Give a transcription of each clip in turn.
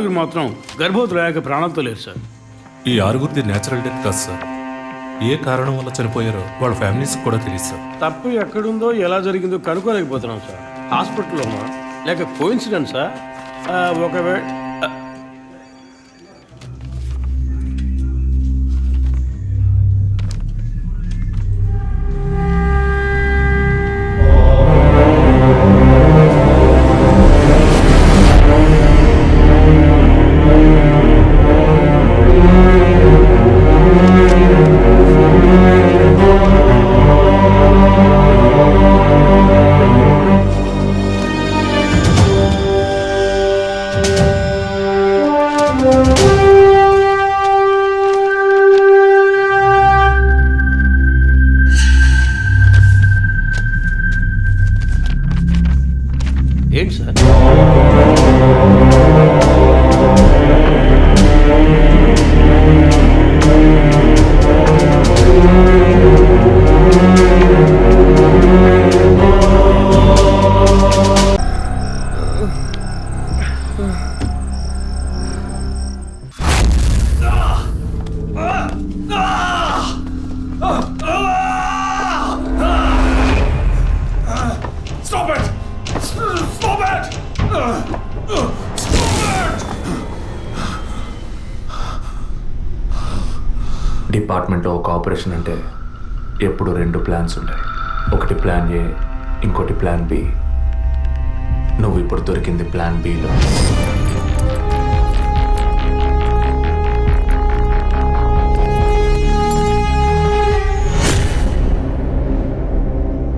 ఆరుగురు మాత్రం గర్భవతులు అయ్యాక ప్రాణాలతో లేరు సార్. ఈ ఆరుగురిది నేచురల్ డెత్ కాదు సార్. ఏ కారణం వల్ల చనిపోయారో వాళ్ళ ఫ్యామిలీస్ కూడా తెలియదు సార్. తప్పు ఎక్కడుందో ఎలా జరిగిందో కనుక్కోలేకపోతున్నాం సార్. హాస్పిటల్లో ఉన్నా లేక కోఇన్సిడెన్సా? ఒకవేళ ఏంటి సార్? డిపార్ట్మెంట్లో ఒక ఆపరేషన్ అంటే ఎప్పుడు 2 ప్లాన్స్ ఉంటాయి. ఒకటి ప్లాన్ ఏ, ఇంకోటి ప్లాన్ బి. నువ్వు ఇప్పుడు దొరికింది ప్లాన్ బిలో.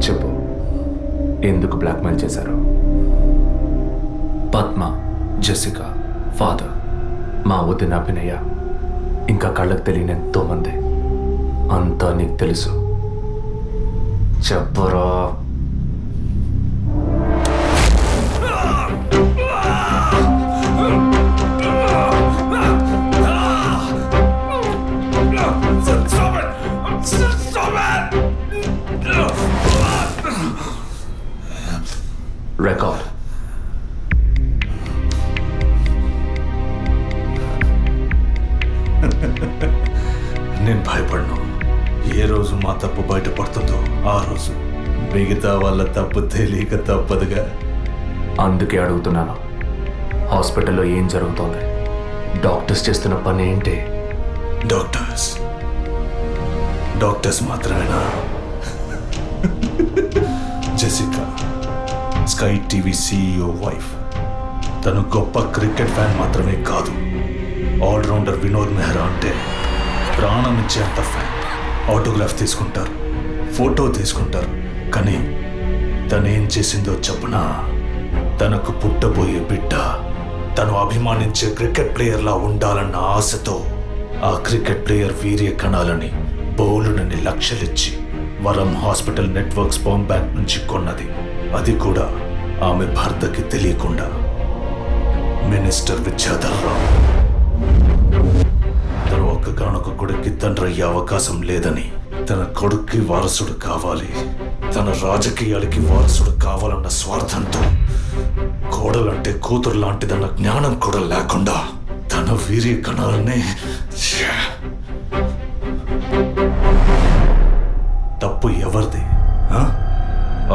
చెప్పు, ఎందుకు బ్లాక్మెయిల్ చేశారు? పద్మ, జెసికా, ఫాదర్, మా వదిన అభినయ, ఇంకా కళ్ళకు తెలియని ఎంతో మంది. అంతా నీకు తెలుసు. చెప్పరా. రికార్డ్. నేను భయపడను. ఏ రోజు మా తప్పు బయటపడుతుందో ఆ రోజు మిగతా వాళ్ళ తప్పు తెలియక తప్పదుగా. అందుకే అడుగుతున్నాను, హాస్పిటల్లో ఏం జరుగుతోంది? డాక్టర్స్ చేస్తున్న పని ఏంటి? డాక్టర్స్ మాత్రమేనా? Jessica sky TV CEO wife. తను గొప్ప క్రికెట్ ఫ్యాన్ మాత్రమే కాదు, ఆల్రౌండర్ వినోద్ మెహ్రా అంటే ప్రాణం ఇచ్చేంత ఫ్యాన్. ఆటోగ్రాఫ్ తీసుకుంటారు, ఫోటో తీసుకుంటారు. కానీ తనేం చేసిందో చెప్పనా? తనకు పుట్టబోయే బిడ్డ తను అభిమానించే క్రికెట్ ప్లేయర్లా ఉండాలన్న ఆశతో ఆ క్రికెట్ ప్లేయర్ వీర్య కణాలని బౌలునని లక్షలిచ్చి వరం హాస్పిటల్ నెట్వర్క్ స్పామ్ బ్యాంక్ నుంచి కొన్నది. అది కూడా ఆమె భర్తకి తెలియకుండా. మినిస్టర్ విద్యాధర్ రావు తను ఒక్కగానొక్క కొడుక్కి తండ్రి అయ్యే అవకాశం లేదని, తన కొడుక్కి వారసుడు కావాలి, తన రాజకీయాలకి వారసుడు కావాలన్న స్వార్థంతో, కోడలంటే కూతురు లాంటిదన్న జ్ఞానం కూడా లేకుండా తన వీర్య కణాలనే. తప్పు ఎవరిది?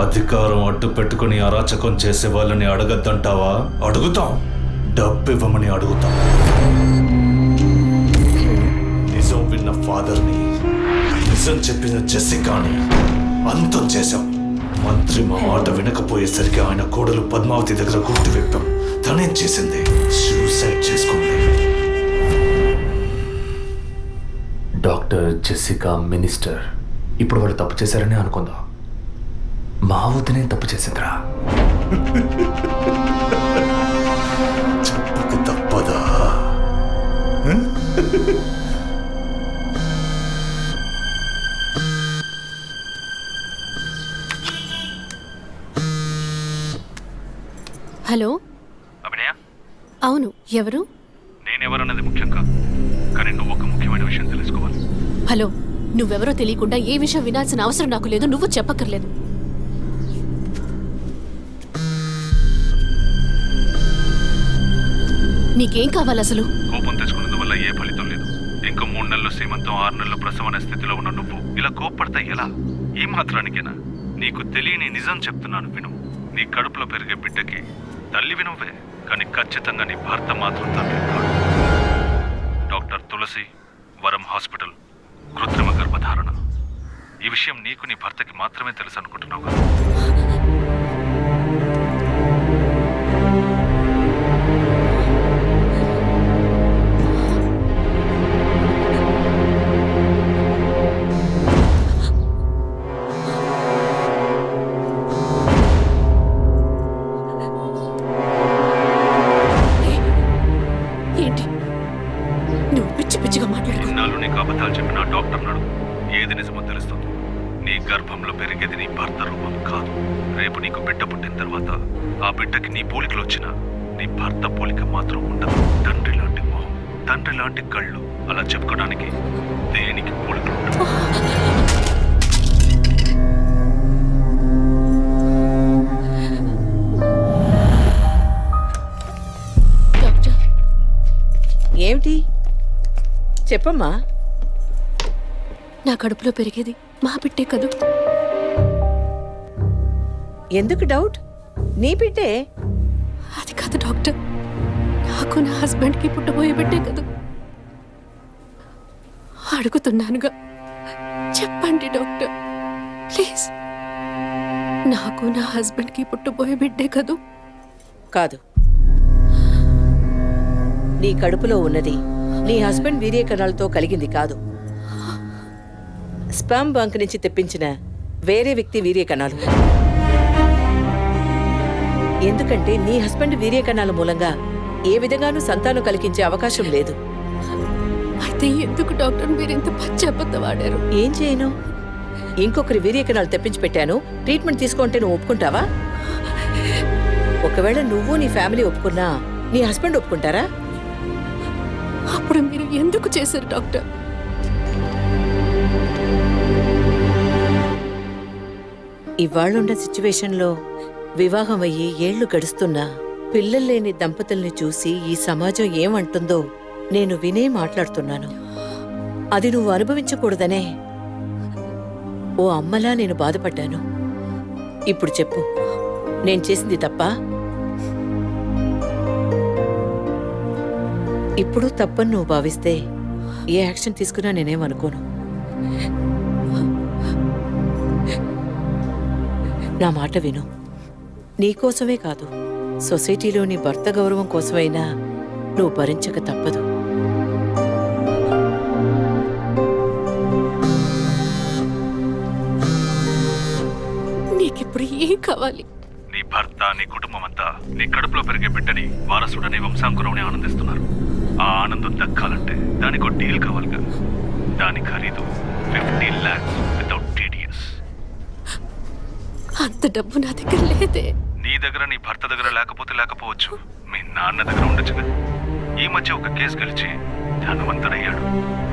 అధికారం అడ్డు పెట్టుకుని అరాచకం చేసే వాళ్ళని అడగద్దంటావా? అడుగుతాం. డబ్బు ఇవ్వమని అడుగుతాం. నిజం విన్న ఫాదర్ని, నిజం చెప్పిన జెసికాని అంతం చేశాం. మంత్రి మా మాట వినకపోయేసరికి ఆయన కోడలు పద్మావతి దగ్గర గుర్తు విప్పాం. తనేం చేసింది? సూసైడ్ చేసుకుంది. డాక్టర్, జెసికా, మినిస్టర్, ఇప్పుడు వాళ్ళు తప్పు చేశారని అనుకుందాం. మా వదినే తప్పు చేసిందిరా. చెప్పక తప్పదా? హలో అభినయ, అవును, ఎవరు? నేనెవరన్నది ముఖ్యం కాదు, కానీ నువ్వు ఒక ముఖ్యమైన విషయం తెలుసుకోవాలి. హలో, నువ్వెవరో తెలియకుండా ఏ విషయం వినాల్సిన అవసరం నాకు లేదు. నువ్వు చెప్పక్కర్లేదు. నీకేం కావాలి అసలు? కోపం తెచ్చుకున్నందువల్ల ఏ ఫలితం లేదు. ఇంకో 3 నెలలు సీమంతం, 6 నెలలు ప్రసవం అనే స్థితిలో ఉన్న నువ్వు ఇలా కోప్పడతా ఎలా? ఈ మాత్రానికేనా? నీకు తెలియని నిజం చెప్తున్నాను విను. నీ కడుపులో పెరిగే బిడ్డకి తల్లివి నువ్వే, కానీ ఖచ్చితంగా నీ భర్త మాత్రం తండ్రి కాడు. డాక్టర్ తులసి, వరం హాస్పిటల్, కృత్రిమ గర్భధారణ. ఈ విషయం నీకు నీ భర్తకి మాత్రమే తెలుసు అనుకుంటున్నావు కదా? ఏంటి నువ్వు పిచ్చి పిచ్చిగా మాట్లాడుకో. ఇన్నాళ్ళు నీకు అబద్ధాలు చెప్పిన డాక్టర్ నాడు ఏది నిజమో తెలుస్తుంది. నీ గర్భంలో పెరిగేది నీ భర్త రూపం కాదు. రేపు నీకు బిడ్డ పుట్టిన తర్వాత ఆ బిడ్డకి నీ పోలికలు వచ్చినా నీ భర్త పోలిక మాత్రం ఉండదు. తండ్రి లాంటి మొహం, తండ్రి లాంటి కళ్ళు, అలా చెప్పుకోవడానికి దేనికి పోలికలు ఉండవు. డాక్టర్, ఏమిటి చెప్పమ్మా? నా కడుపులో పెరిగేది మా బిడ్డే కదూ? ఎందుకు డౌట్? నీ బిడ్డే. అది కాదు డాక్టర్, నాకు నా హస్బెండ్కి పుట్టబోయే బిడ్డే కదూ. అడుగుతున్నానుగా, చెప్పండి డాక్టర్ ప్లీజ్. నాకు నా హస్బెండ్కి పుట్టబోయే బిడ్డే కదూ? కాదు, నీ కడుపులో ఉన్నది నీ హస్బెండ్ వీర్య కణాలతో కలిగింది కాదు. స్పామ్ బంక్ నుంచి తెప్పించిన వేరే వ్యక్తి వీర్య కణాలు. ఎందుకంటే నీ హస్బెండ్ వీర్య కణాల మూలంగా ఏ విధంగానూ సంతానం కలిగించే అవకాశం లేదు. అయితే ఎందుకు డాక్టర్ మీరు ఇంత పచ్చబద్ధ వాడారు? ఏం చేయను? ఇంకొకరి వీర్య కణాలు తెప్పించి పెట్టాను, ట్రీట్మెంట్ తీసుకుంటే నువ్వు ఒప్పుకుంటావా? ఒకవేళ నువ్వు నీ ఫ్యామిలీ ఒప్పుకున్నా నీ హస్బెండ్ ఒప్పుకుంటారా? అప్పుడు మీరు ఎందుకు చేశారు డాక్టర్? ఇవాళ్ళున్న సిచ్యువేషన్లో వివాహం అయ్యి ఏళ్లు గడుస్తున్నా పిల్లలు లేని దంపతుల్ని చూసి ఈ సమాజం ఏమంటుందో నేను వినే మాట్లాడుతున్నాను. అది నువ్వు అనుభవించకూడదనే ఓ అమ్మలా నేను బాధపడ్డాను. ఇప్పుడు చెప్పు, నేను చేసింది తప్పా? ఇప్పుడు తప్పని నువ్వు భావిస్తే ఏ యాక్షన్ తీసుకున్నా నేనేమనుకోను. నా మాట విను. నీకోసమే కాదు, సొసైటీలోని భర్త గౌరవం కోసమైనా నువ్వు భరించక తప్పదు. నీకిప్పుడు ఏం కావాలి? నీ భర్త, నీ కుటుంబం అంతా నీ కడుపులో పెరిగే బిడ్డని వారసుడని వంశాంకురమని ఆనందిస్తున్నారు. ఆ ఆనందం దక్కాలంటే దానికి ఒక డీల్ కావాలిగా. దాని ఖరీదు 50 lakhs వితౌట్ TDS. అంత డబ్బు నా దగ్గర లేదే. నీ దగ్గర, నీ భర్త దగ్గర లేకపోవచ్చు, మీ నాన్న దగ్గర ఉండొచ్చుగా. ఈ మధ్య ఒక కేసు గెలిచి ధనవంతుడయ్యాడు.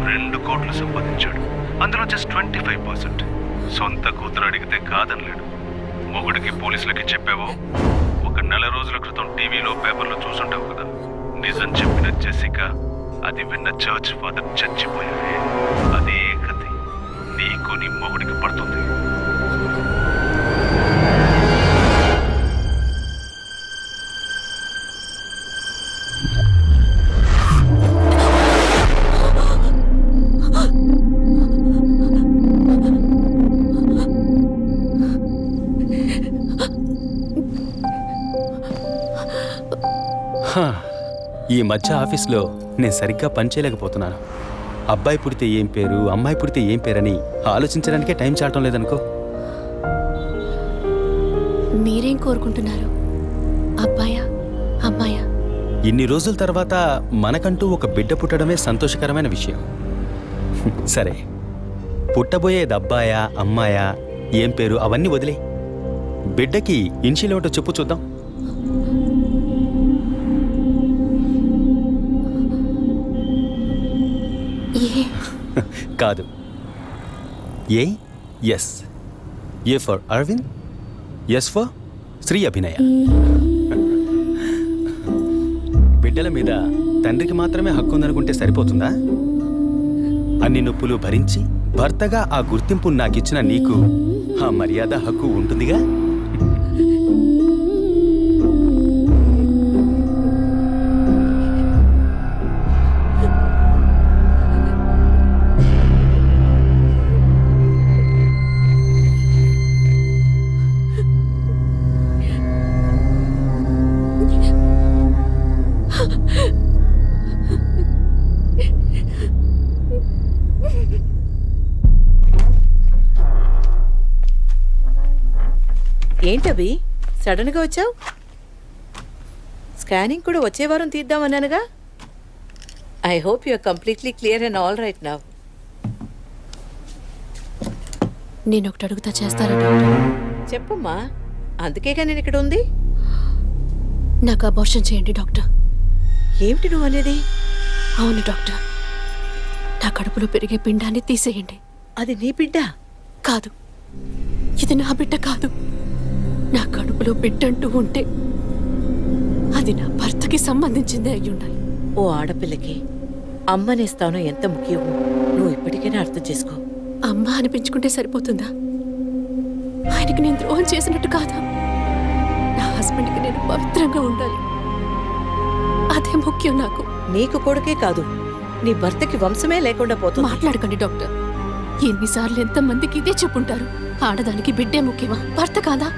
2 కోట్లు సంపాదించాడు. అందులో జస్ట్ 25%. సొంత కూతురు అడిగితే కాదనలేడు. మొగుడికి, పోలీసులకి చెప్పావో 1 నెల రోజుల క్రితం టీవీలో, పేపర్లో చూసుంటావు కదా. నిజం చెప్పిన జెసికా, అది విన్న చర్చ్ ఫాదర్ చచ్చిపోయారే. అదే కథ నీకు నీ మొగుడికి పడుతుంది. ఈ మధ్య ఆఫీస్లో నేను సరిగ్గా పనిచేయలేకపోతున్నాను. అబ్బాయి పుడితే ఏం పేరు, అమ్మాయి పుడితే ఏం పేరని ఆలోచించడానికే టైం చాలటం లేదనుకో. మీరేం కోరుకుంటున్నారు? అబ్బాయా, అమ్మాయా? ఇన్ని రోజుల తర్వాత మనకంటూ ఒక బిడ్డ పుట్టడమే సంతోషకరమైన విషయం. సరే, పుట్టబోయేది అబ్బాయా, అమ్మాయా, ఏం పేరు అవన్నీ వదిలే. బిడ్డకి ఇన్షియల్ ఏమిటో చెప్పు చూద్దాం. కాదు, S. A for Aravind, S for Sri Abhinaya. బిడ్డ బిడ్డల మీద తండ్రికి మాత్రమే హక్కు ఉందనుకుంటే సరిపోతుందా? అన్ని నొప్పులు భరించి భర్తగా ఆ గుర్తింపు నాకిచ్చిన నీకు ఆ మర్యాద హక్కు ఉంటుందిగా? ఏంటవి సడన్గా వచ్చావు? స్కానింగ్ కూడా వచ్చే వారం తీద్దామన్నానుగా. I hope you are completely clear and all right now. నేను ఒకటి అడుగుతా చేస్తారా డాక్టర్? చెప్పమ్మా, అందుకేగా నేను ఇక్కడ ఉంది. నాకు అబార్షన్ చేయండి డాక్టర్. ఏమిటి నువ్వు అనేది? అవును డాక్టర్, నా కడుపులో పెరిగే పిండాన్ని తీసేయండి. అది నీ బిడ్డ కాదు, ఇది నా బిడ్డ కాదు. నా కడుపులో బిడ్డంటూ ఉంటే అది నా భర్తకి సంబంధించిందే అయి ఉండాలి. ఓ ఆడపిల్లకి అమ్మనే స్థానం ఎంత ముఖ్యమో నువ్వు ఇప్పటికైనా అర్థం చేసుకో. అమ్మ అనిపించుకుంటే సరిపోతుందా? ఆయనకి నేను ద్రోహం చేసినట్టు కాదా? నా హస్బెండ్కి నేను పవిత్రంగా ఉండాలి, అదే ముఖ్యం నాకు. నీకు కొడుకే కాదు, నీ భర్తకి వంశమే లేకుండా పోతుంది. మాట్లాడకండి డాక్టర్. ఎన్నిసార్లు ఎంతమందికి ఇదే చెప్పుంటారు. ఆడదానికి బిడ్డే ముఖ్యమా, భర్త కాదా?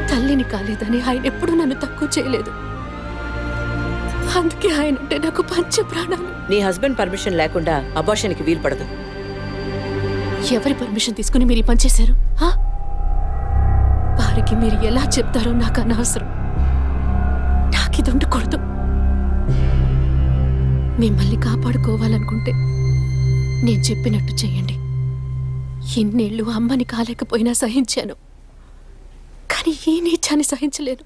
తల్లిని కాలేదని ఆయన ఎప్పుడూ నన్ను తక్కువ చేయలేదు. అందుకే ఆయన అంటే నాకు పంచ ప్రాణాలు. నీ హస్బెండ్ పర్మిషన్ లేకుండా అబార్షన్కి వీలు పడదు. ఎవరి పర్మిషన్ తీసుకుని మీరు ఈ పని చేశారు? వారికి మీరు ఎలా చెప్తారో నాకు అనవసరం. నాకు ఇది ఉండకూడదు. మిమ్మల్ని కాపాడుకోవాలనుకుంటే నేను చెప్పినట్టు చెయ్యండి. ఇన్నేళ్ళు అమ్మని కాలేకపోయినా సహించాను, కానీ ఈ నీచాన్ని సహించలేను.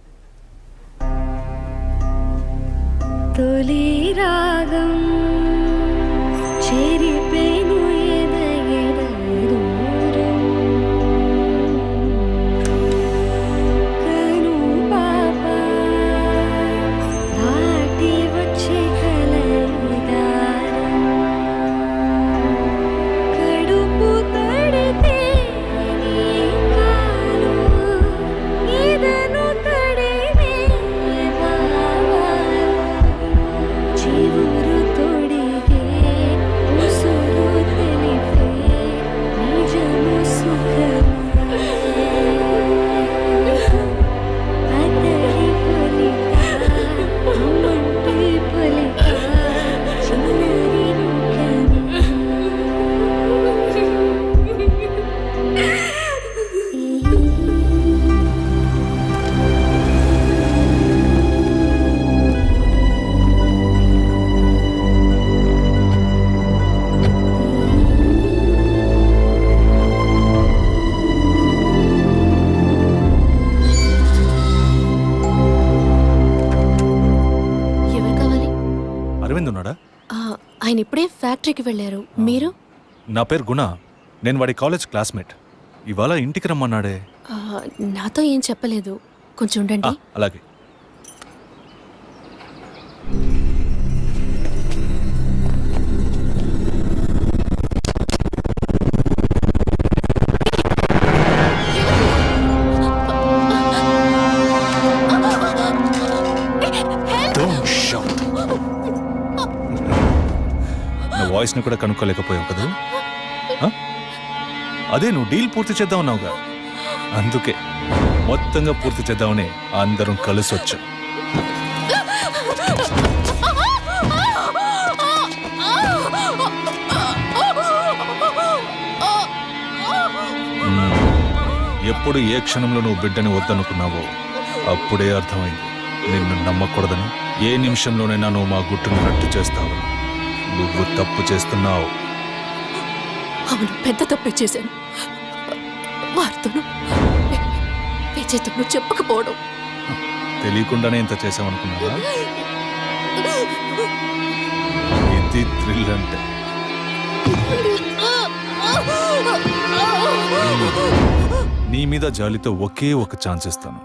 తొలి రాగం చెరిపేను ఎదగెదూరం కను పాప దాటి వచ్చే కలయిదారం కడుపు తడితే నీ కాలు ఎదను తడివే చివురు తొడిగే ఉసురు తెలిపే నిజము సుఖమే అతడి పొలిక అమ్మంటి పొలిక చిన్నరి ఎవరు కావాలి? అరవింద్ ఉన్నాడా? ఆయన ఇప్పుడే ఫ్యాక్టరీకి వెళ్ళారు. మీరు? నా పేరు గుణ. నేను వాడి కాలేజ్ క్లాస్మేట్. ఇవాళ ఇంటికి రమ్మన్నాడే. నాతో ఏం చెప్పలేదు. కొంచెం ఉండండి. అలాగే. నా వాయిస్ని కూడా కనుక్కోలేకపోయావు కదా? అదే నువ్వు డీల్ పూర్తి చేద్దాం అన్నావుగా, అందుకే మొత్తంగా పూర్తి చేద్దామని అందరం కలిసి వచ్చాం. ఎప్పుడు ఏ క్షణంలో నువ్వు బిడ్డని వద్దనుకున్నావో అప్పుడే అర్థమైంది నిన్ను నమ్మకూడదని. ఏ నిమిషంలోనైనా నువ్వు మా గుట్టును రట్టు చేస్తావు. నువ్వు తప్పు చేస్తున్నావు. అవును, పెద్ద తప్పే చేశాను. వారితోనూ విజయ్తోనూ చెప్పకపోవడం. తెలియకుండానే ఇంత చేసామనుకున్నావా? ఇది థ్రిల్ అంటే. నీ మీద జాలితో ఒకే ఒక ఛాన్స్ ఇస్తాను.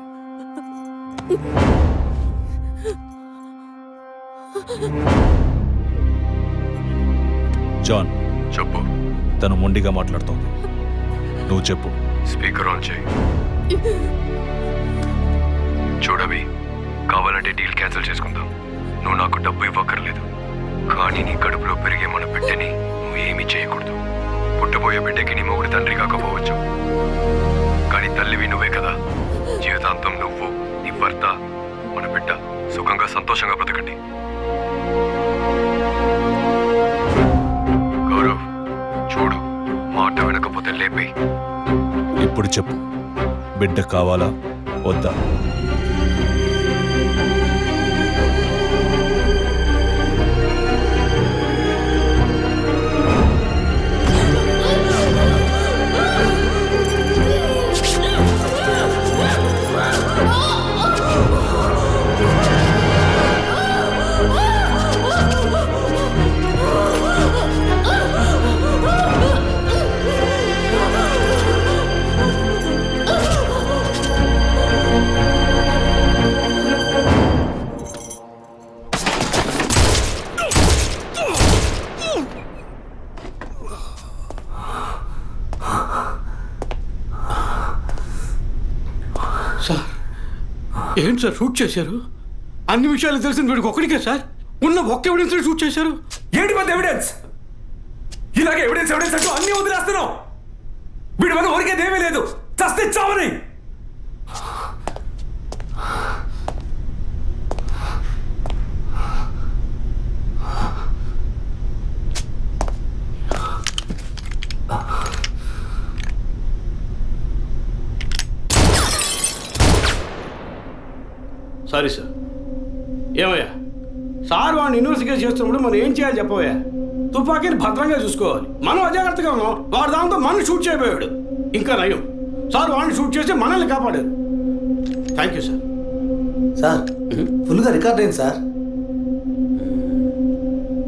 జాన్, చెప్పు. తను మొండిగా మాట్లాడుతోంది. నువ్వు చెప్పు. స్పీకర్ ఆన్ చేయి. చూడవి, కావాలంటే డీల్ క్యాన్సిల్ చేసుకుందాం. నువ్వు నాకు డబ్బు ఇవ్వక్కర్లేదు, కానీ నీ కడుపులో పెరిగే మన బిడ్డని నువ్వు ఏమీ చేయకూడదు. పుట్టబోయే బిడ్డకి నీ మొగుడు తండ్రి కాకపోవచ్చు, కానీ తల్లివి నువ్వే కదా. జీవితాంతం నువ్వు, నీ భర్త, మన బిడ్డ సుఖంగా సంతోషంగా బ్రతకండి. గౌరవ్, చూడు, మాట వినకపోతే లేపే. ఇప్పుడు చెప్పు, బిడ్డ కావాలా వద్దా? సార్, ఏంటి సార్ షూట్ చేశారు? అన్ని విషయాలు తెలిసిన వీడికి ఒక్కడికే సార్, ఉన్న ఒక్క ఎవిడెన్స్ షూట్ చేశారు. ఏంటి పెద్ద ఎవిడెన్స్? ఇలాగే ఎవిడెన్స్ ఎవిడెన్స్ అంటూ అన్ని వదిలేస్తున్నావు. వీడి వల్ల ఊరికేదేమీ లేదు, చస్తే చావని. Sorry sir. ఏమయ్యా సార్ వాడిని యూనివర్సిటీగా చేస్తున్నప్పుడు మనం ఏం చేయాలి చెప్పవయ్యా? తుపాకీని భద్రంగా చూసుకోవాలి. మనం అజాగ్రత్తగా ఉన్నాం, వాడు దాంతో మనల్ని షూట్ చేయబోయాడు. ఇంకా నయం, సార్ వాడిని షూట్ చేసి మనల్ని కాపాడారు. Thank you sir. సార్, ఫుల్గా రికార్డ్ అయింది సార్.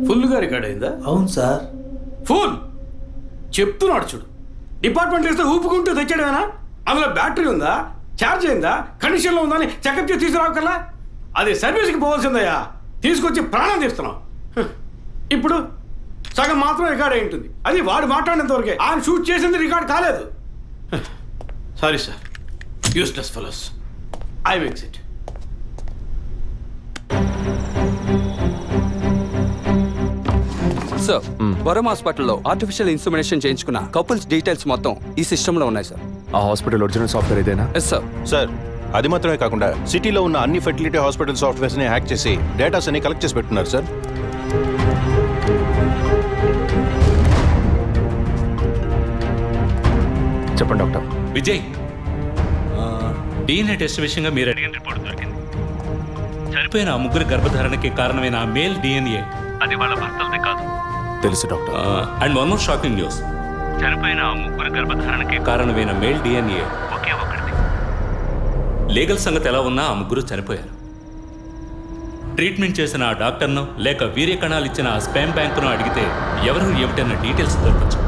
ఫుల్గా రికార్డ్ అయిందా? అవును సార్. ఫుల్ చెప్తున్నాడు చూడు. డిపార్ట్మెంట్ వేస్తే ఊపుకుంటూ తెచ్చాడేనా? అందులో బ్యాటరీ ఉందా, ఛార్జ్ అయిందా, కండిషన్లో ఉందా అని చెకప్ చేసి తీసుకురావకల్లా. అది సర్వీస్కి పోవాల్సిందయ్యా, తీసుకొచ్చి ప్రాణం తీస్తున్నాం. ఇప్పుడు సగం మాత్రం రికార్డ్ అయి ఉంటుంది, అది వాడు మాట్లాడినంత వరకే. ఆయన షూట్ చేసింది రికార్డ్ కాలేదు. Sorry sir, useless fellows. I makes it. Sir, Varam హాస్పిటల్లో ఆర్టిఫిషియల్ ఇన్సెమినేషన్ చేయించుకున్న కపుల్స్ డీటెయిల్స్ మొత్తం ఈ సిస్టంలో ఉన్నాయి సార్. ఆ హాస్పిటల్ ఒరిజినల్ సాఫ్ట్వేర్ ఇదేనా? Yes sir. సార్, అది మాత్రమే కాకుండా సిటీలో ఉన్న అన్ని ఫెర్టిలిటీ హాస్పిటల్ సాఫ్ట్వేర్స్ని హ్యాక్ చేసి డేటాస్ అన్ని కలెక్ట్ చేసి పెట్టున్నారు సార్. చెప్పండి డాక్టర్. విజయ్, డిఎన్ఏ టెస్ట్ విషయంగా మీరు అడిగిన రిపోర్ట్ దొరికింది. చనిపోయిన ఆ ముగ్గురు గర్భధారణకి కారణమైన మేల్ డిఎన్ఏ అది వాళ్ళ భర్తలదే కాదు. తెలుసు doctor. And one more shocking news, చనిపోయిన ఆ ముగ్గురు గర్భధారణకి కారణమైన మేల్ డిఎన్ఏ ఒకే ఒకటిది. లీగల్ సంగతి ఎలా ఉన్నా ఆ ముగ్గురు చనిపోయారు. ట్రీట్మెంట్ చేసిన ఆ డాక్టర్ను లేక వీర్య కణాలు ఇచ్చిన ఆ స్పామ్ బ్యాంకును అడిగితే ఎవరు ఏమిటన్న డీటెయిల్స్ దొరకచ్చు.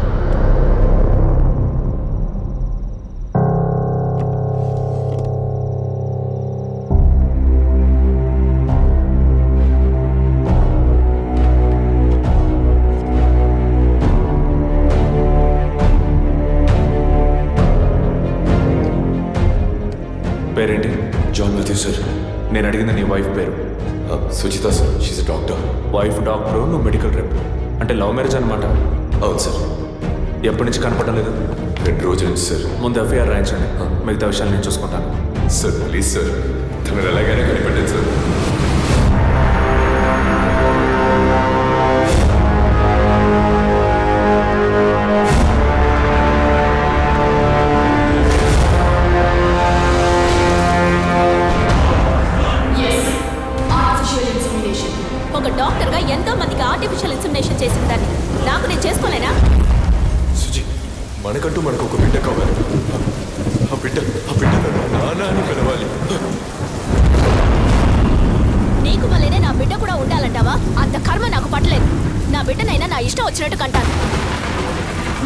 పేరేంటి? John Mathew sir. నేను అడిగిన నీ వైఫ్ పేరు? Sujitha sir, she's a doctor. Wife doctor, నువ్వు మెడికల్ రెప్. అంటే లవ్ మ్యారేజ్ అనమాట. అవును సార్. ఎప్పటి నుంచి కనపడలేదు? 2 రోజుల నుంచి సార్. ముందు ఎఫ్ఐఆర్ రాయించండి, మిగతా విషయాలు నేను చూసుకుంటాను. సార్ ప్లీజ్ సార్, తను ఎలాగైనా కనిపెట్టాను సార్. ఒక డాక్టర్గా ఎంతో మందికి ఆర్టిఫిషియల్ ఇన్సెమినేషన్ చేసిన దాన్ని నాకు నేను చేసుకోలేనా? సుజి, మనకంటూ మనకు ఒక బిడ్డ కావాలి. ఆ బిడ్డ నాన్న అని పిలవాలి. నీకు వల్లనే నా బిడ్డ కూడా ఉండాలంటావా? అంత కర్మ నాకు పట్టలేదు. నా బిడ్డనైనా నా ఇష్టం వచ్చినట్టు కంటాను.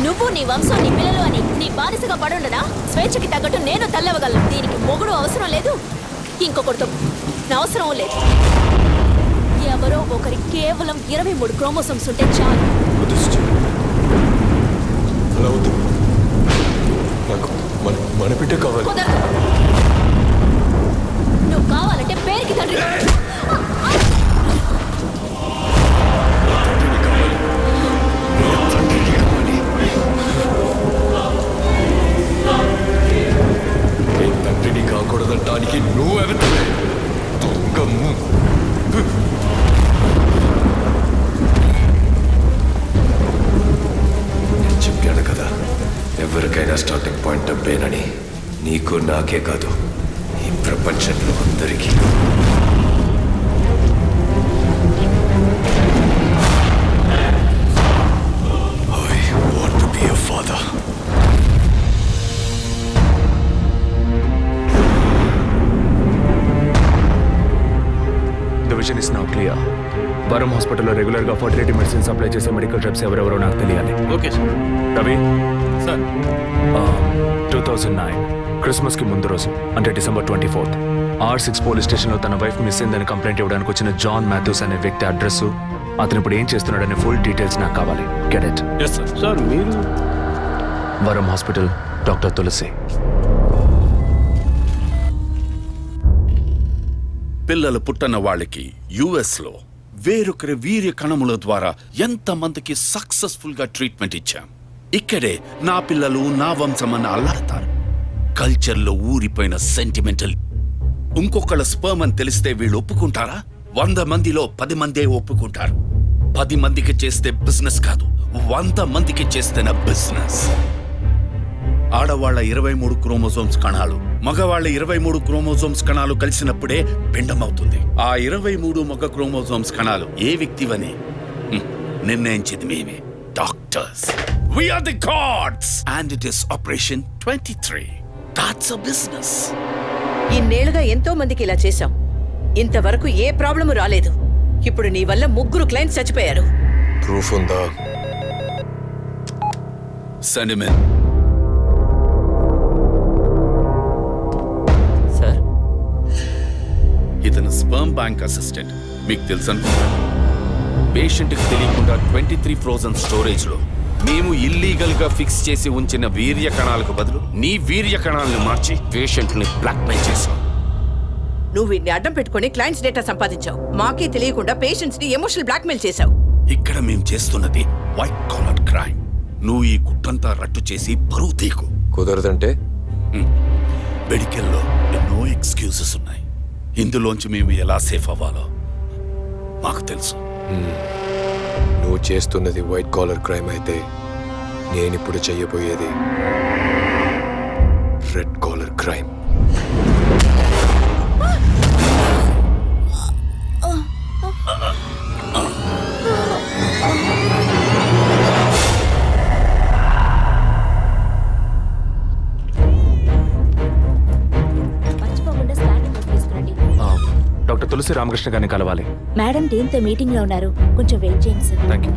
నువ్వు నీ వంశం నీ పిల్లలు అని నీ బానిసగా పడుండనా? స్వేచ్ఛకి తగ్గట్టు నేను తల్లవగలను. దీనికి మొగుడు అవసరం లేదు, ఇంకొకరితో అవసరం లేదు. ఎవరో ఒకరి కేవలం 23 క్రోమోసోమ్స్ ఉంటే చాలు. వద్దు సుజి, అలా వద్దు. నాకు మన బిడ్డ కావాలి. కుదరదు. నువ్వు కావాలంటే పేరుకి తండ్రి. తండ్రిని కాకూడదంటానికి నువ్వెవతలే దొంగము. నేను చెప్పాను కదా, ఎవరికైనా స్టార్టింగ్ పాయింట్ డబ్బేనని. నీకు నాకే కాదు, ఈ ప్రపంచంలో అందరికీ. I want to be a father. The vision is now clear. వరం హాస్పిటల్లో రెగ్యులర్గా ఫర్టిలిటీ మెడిసిన్ సప్లై చేసే మెడికల్ రెప్స్ ఎవరెవరో నాకు తెలియాలి. Okay sir. రవి, సార్ 2009 క్రిస్మస్కి ముందు రోజు, అంటే December 24th, R6 పోలీస్ స్టేషన్లో తన వైఫ్ మిస్ అయిందని కంప్లైంట్ ఇవ్వడానికి వచ్చిన జాన్ మాథ్యూస్ అనే వ్యక్తి అడ్రస్, అతను ఇప్పుడు ఏం చేస్తున్నాడనే ఫుల్ డీటెయిల్స్ నాకు కావాలి. Get it? Yes sir. Sir మీరు వరం హాస్పిటల్, డాక్టర్ తులసి. పిల్లలు పుట్టిన వాళ్ళకి యుఎస్లో వేరొకరి వీర్య కణముల ద్వారా ఎంతమందికి సక్సెస్ఫుల్గా ట్రీట్మెంట్ ఇచ్చాం. ఇక్కడే నా పిల్లలు నా వంశమని అల్లాడతారు. కల్చర్లో ఊరిపోయిన సెంటిమెంటల్. ఇంకొకళ్ళ స్పర్మ్ అని తెలిస్తే వీళ్ళు ఒప్పుకుంటారా? 100 మందిలో 10 మందే ఒప్పుకుంటారు. 10 మందికి చేస్తే బిజినెస్ కాదు, 100 మందికి చేస్తేనే బిజినెస్. ఆడవాళ్ల 23 క్రోమోజోమ్స్ కణాలు, మగవాళ్ల 23 క్రోమోజోమ్స్ కణాలు కలిసినప్పుడే పిండమవుతుంది. ఆ 23 మగ క్రోమోజోమ్స్ కణాలు ఏ వ్యక్తివని నిర్ణయించేది మేమే, doctors. We are the gods and it is Operation 23. That's a business. ఇన్నేళ్లుగా ఎంతో మందికి ఇలా చేశాం, ఇంతవరకు ఏ ప్రాబ్లము రాలేదు. ఇప్పుడు నీ వల్ల 3 క్లయింట్స్ చచ్చిపోయారు. ప్రూఫ్ ఉందా? Sentiment. సార్, ఇతను స్పర్మ్ బ్యాంక్ అసిస్టెంట్, మీకు తెలుసు అనుకుంటా. పేషెంట్కి తెలియకుండా 23 ఫ్రోజన్ స్టోరేజ్లో మేము ఇల్లీగల్ గా ఫిక్స్ చేసి ఉంచిన వీర్య కణాలకు బదులు నీ వీర్య కణాలను మార్చి పేషెంట్ని బ్లాక్మెయిల్ చేశావు. నువ్వు వీడిని అడ్డం పెట్టుకుని క్లయింట్స్ డేటా సంపాదించావు. మాకే తెలియకుండా పేషెంట్స్ ని ఎమోషనల్ బ్లాక్మెయిల్ చేశావు. ఇక్కడ మేము చేస్తున్నది వైట్ కాలర్ క్రైమ్. నువ్వు ఈ కుట్రంతా రట్టు చేసి బరువు తీకు. కుదరదంటే? మెడికల్లో ఎన్నో ఎక్స్క్యూజెస్ ఉన్నాయి. ఇందులోంచి మేము ఎలా సేఫ్ అవ్వాలో మాకు తెలుసు. నువ్వు చేస్తున్నది వైట్ కాలర్ క్రైమ్ అయితే నేనిప్పుడు చెయ్యబోయేది రెడ్ కాలర్ క్రైమ్. మర్చిపోకుండా స్కానింగ్ తీసుకురండి. డాక్టర్ తులసి రామకృష్ణ గారిని కలవాలి. మేడం టీంతో మీటింగ్ లో ఉన్నారు, కొంచెం వెయిట్ చేయండి సార్. Thank you.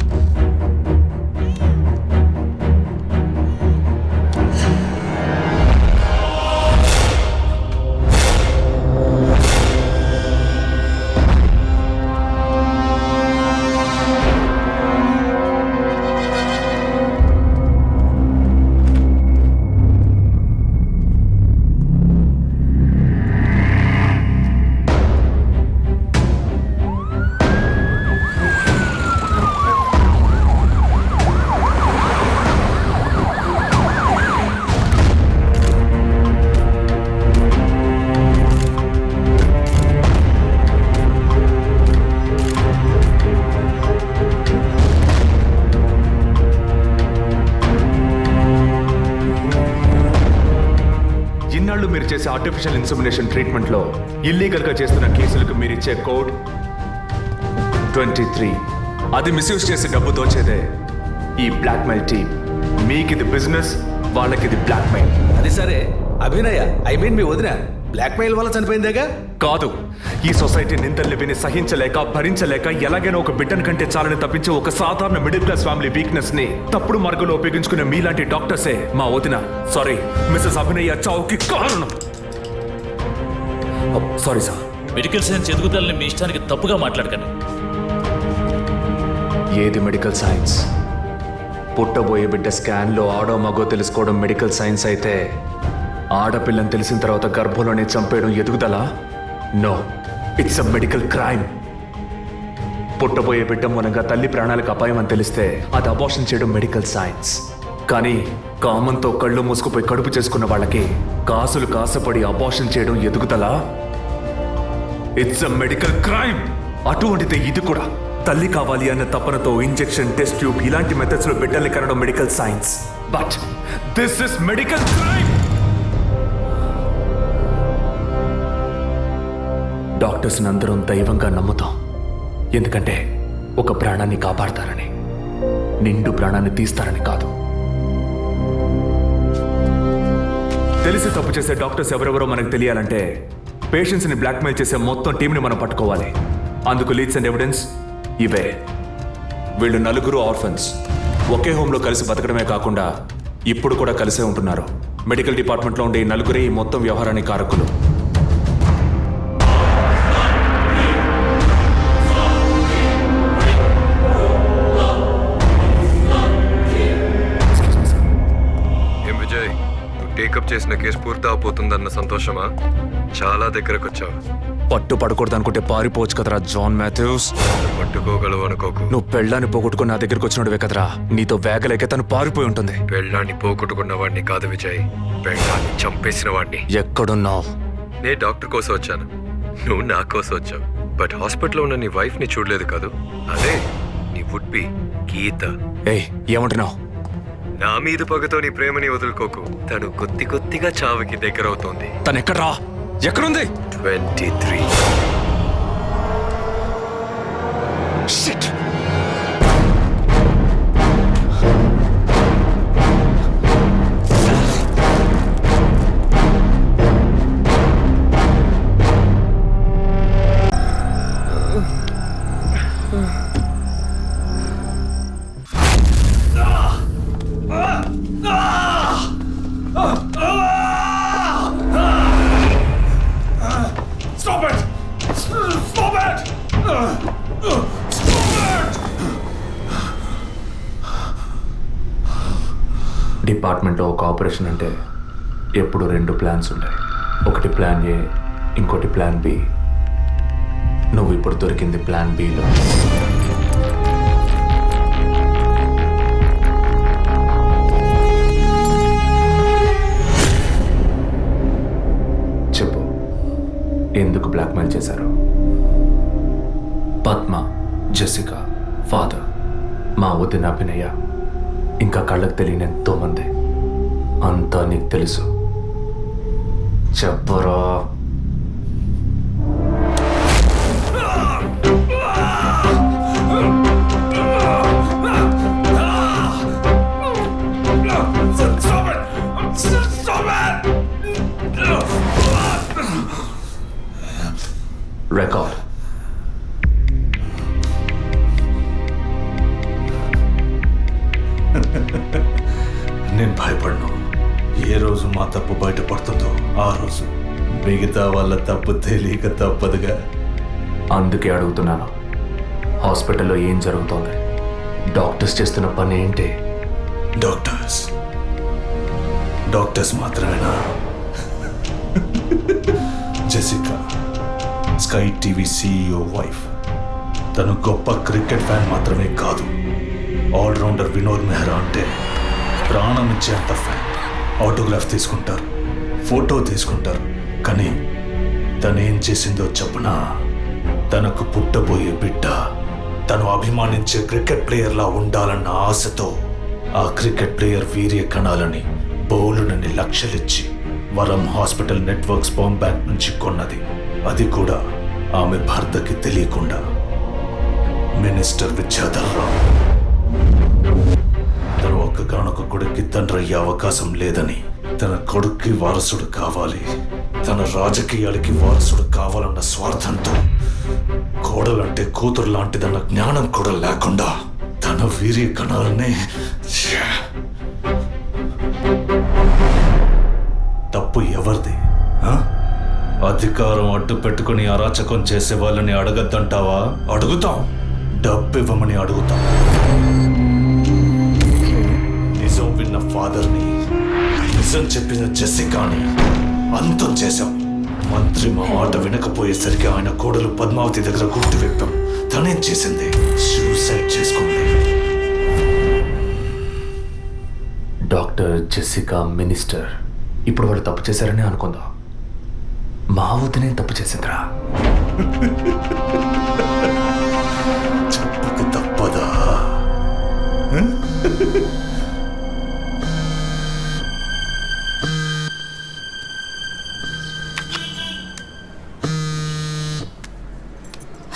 ఇన్నాళ్ళు మీరు చేసే ఆర్టిఫిషియల్ ఇన్సెమినేషన్ ట్రీట్మెంట్లో ఇల్లీగల్గా చేస్తున్న కేసులకు మీరు ఇచ్చే కోడ్ 23. అది మిస్యూజ్ చేసి డబ్బు దోచేదే ఈ బ్లాక్మెయిల్ టీమ్. మీకు ఇది బిజినెస్, వాళ్ళకి ఇది బ్లాక్మెయిల్. అది సరే, అభినయ మీ వదిన బ్లాక్మెయిల్ వల్ల చనిపోయిందేగా? కాదు, ఈ సొసైటీ నిందల్ని విని సహించలేక భరించలేక ఎలాగైనా ఒక బిడ్డను కంటే చాలని తప్పించి ఒక సాధారణ మిడిల్ క్లాస్ ఫ్యామిలీ వీక్నెస్ ని తప్పుడు మార్గంలో ఉపయోగించుకునే మీలాంటి డాక్టర్సే మా వదిన, సారీ మిస్సెస్ అభినయ చావుకి కారణం. Sorry sir. మెడికల్ సైన్స్ ఎదుగుదలని మీ ఇష్టానికి తప్పుగా మాట్లాడకండి. ఏది మెడికల్ సైన్స్? పుట్టబోయే బిడ్డ స్కాన్లో ఆడో మగో తెలుసుకోవడం మెడికల్ సైన్స్ అయితే, ఆడపిల్లని తెలిసిన తర్వాత గర్భంలోనే చంపేయడం ఎదుగుదల? No, it's a medical crime. పుట్టబోయే బిడ్డ మూలంగా తల్లి ప్రాణాలకు అపాయం అని తెలిస్తే అది అబార్షన్ చేయడం మెడికల్ సైన్స్. కానీ కామంతో కళ్ళు మూసుకుపోయి కడుపు చేసుకున్న వాళ్ళకి కాసులు కాసపడి అబార్షన్ చేయడం ఎదుగుదల? It's a medical crime. అటువంటిదే ఇది కూడా. తల్లి కావాలి అన్న తపనతో ఇంజెక్షన్, టెస్ట్ ట్యూబ్ ఇలాంటి మెథడ్స్ లో బిడ్డల్ని కనడం medical science. But this is medical crime. Doctors అందరం దైవంగా నమ్ముతాం, ఎందుకంటే ఒక ప్రాణాన్ని కాపాడతారని, నిండు ప్రాణాన్ని తీస్తారని కాదు. తెలిసి తప్పు చేసే డాక్టర్స్ ఎవరెవరో మనకు తెలియాలంటే పేషెంట్స్ ని బ్లాక్మెయిల్ చేసే మొత్తం టీంని మనం పట్టుకోవాలి. అందుకు లీడ్స్ అండ్ ఎవిడెన్స్ ఇవే. వీళ్ళు నలుగురు ఆర్ఫన్స్. ఒకే హోంలో కలిసి బతకడమే కాకుండా ఇప్పుడు కూడా కలిసే ఉంటున్నారు. మెడికల్ డిపార్ట్మెంట్లో ఉండే ఈ నలుగురే ఈ మొత్తం వ్యవహారానికి కారకులు. ఏం విజయ్, నువ్వు టేకప్ చేసిన కేసు పూర్తి అవబోతుందన్న సంతోషమా? చాలా దగ్గరకు వచ్చావు. పట్టు పడకూడదు అనుకుంటే పారిపోవచ్చు కదరా జాన్ మాథ్యూస్. పట్టుకోగలవు అనుకోకు. నువ్వు పెళ్ళాన్ని పోగొట్టుకుని నా దగ్గరకు వచ్చినోడువే కదరా. నీతో వేగలేక తను పారిపోయి ఉంటుంది. పెళ్ళాన్ని పోగొట్టుకున్న వాడిని కాదు విజయ్, పెళ్ళాన్ని చంపేసిన వాడిని. ఎక్కడున్నావు? నేను డాక్టర్ కోసం వచ్చాను, నువ్వు నా కోసం వచ్చావు. బట్ హాస్పిటల్లో ఉన్న నీ వైఫ్ ని చూడలేదు కాదు, అదే నీ వుడ్ బి గీత. ఏయ్, ఏమంటున్నావు? నా మీద పగతో నీ ప్రేమని వదులుకోకు. తను కొద్దిగా చావుకి దగ్గర అవుతోంది. తను ఎక్కడ్రా? ఎక్కడుంది? 23. Shit. Stop it! Stop it! డిపార్ట్మెంట్లో ఒక ఆపరేషన్ అంటే ఎప్పుడు 2 ప్లాన్స్ ఉంటాయి. ఒకటి ప్లాన్ ఏ, ఇంకోటి ప్లాన్ బి. నువ్వు ఇప్పుడు దొరికింది ప్లాన్ బిలో. చెప్పు, ఎందుకు బ్లాక్మెయిల్ చేశారు? పద్మ, జెసికా, ఫాదర్, మా వదిన అభినయ, ఇంకా కళ్ళకు తెలియని ఎంతో మంది. అంతా నీకు తెలుసు. చెప్పరా? రికార్డ్. నేను భయపడను. ఏ రోజు మా తప్పు బయటపడుతుందో ఆ రోజు మిగతా వాళ్ళ తప్పు తెలియక తప్పదుగా. అందుకే అడుగుతున్నాను, హాస్పిటల్లో ఏం జరుగుతోంది? డాక్టర్స్ చేస్తున్న పని ఏంటి? డాక్టర్స్ మాత్రమేనా? Jessica, sky TV CEO wife. తను గొప్ప క్రికెట్ ఫ్యాన్ మాత్రమే కాదు, ఆల్రౌండర్ వినోద్ మెహ్రా అంటే ప్రాణం ఇచ్చేంత ఫ్యాన్. ఆటోగ్రాఫ్ తీసుకుంటారు, ఫోటో తీసుకుంటారు. కానీ తనేం చేసిందో చెప్పనా? తనకు పుట్టబోయే బిడ్డ తను అభిమానించే క్రికెట్ ప్లేయర్లా ఉండాలన్న ఆశతో ఆ క్రికెట్ ప్లేయర్ వీర్య కణాలని బౌలునని లక్షలిచ్చి వరం హాస్పిటల్ నెట్వర్క్ స్పామ్ బ్యాంక్ నుంచి కొన్నది. అది కూడా ఆమె భర్తకి తెలియకుండా. మినిస్టర్ విద్యాధర్ రావు తను ఒక్కగానొక్క కొడుక్కి తండ్రి అయ్యే అవకాశం లేదని, తన కొడుక్కి వారసుడు కావాలి, తన రాజకీయాలకి వారసుడు కావాలన్న స్వార్థంతో, కోడలంటే కూతురు లాంటిదన్న జ్ఞానం కూడా లేకుండా తన వీర్య కణాలనే. తప్పు ఎవరిది? అధికారం అడ్డు పెట్టుకుని అరాచకం చేసే వాళ్ళని అడగద్దంటావా? అడుగుతాం. డబ్బు ఇవ్వమని అడుగుతాం. చెప్పిన ఫాదర్ని, నిజం చెప్పిన జెసికాని అంతం చేశాం. మంత్రి మా మాట వినకపోయేసరికి ఆయన కోడలు పద్మావతి దగ్గర గుర్తు విప్పాం. తనేం చేసింది? సూసైడ్ చేసుకుంది. డాక్టర్, జెసికా, మినిస్టర్ ఇప్పుడు వాళ్ళు తప్పు చేశారని అనుకుందాం. మా వదినే తప్పు చేసిందిరా. చెప్పక తప్పదా?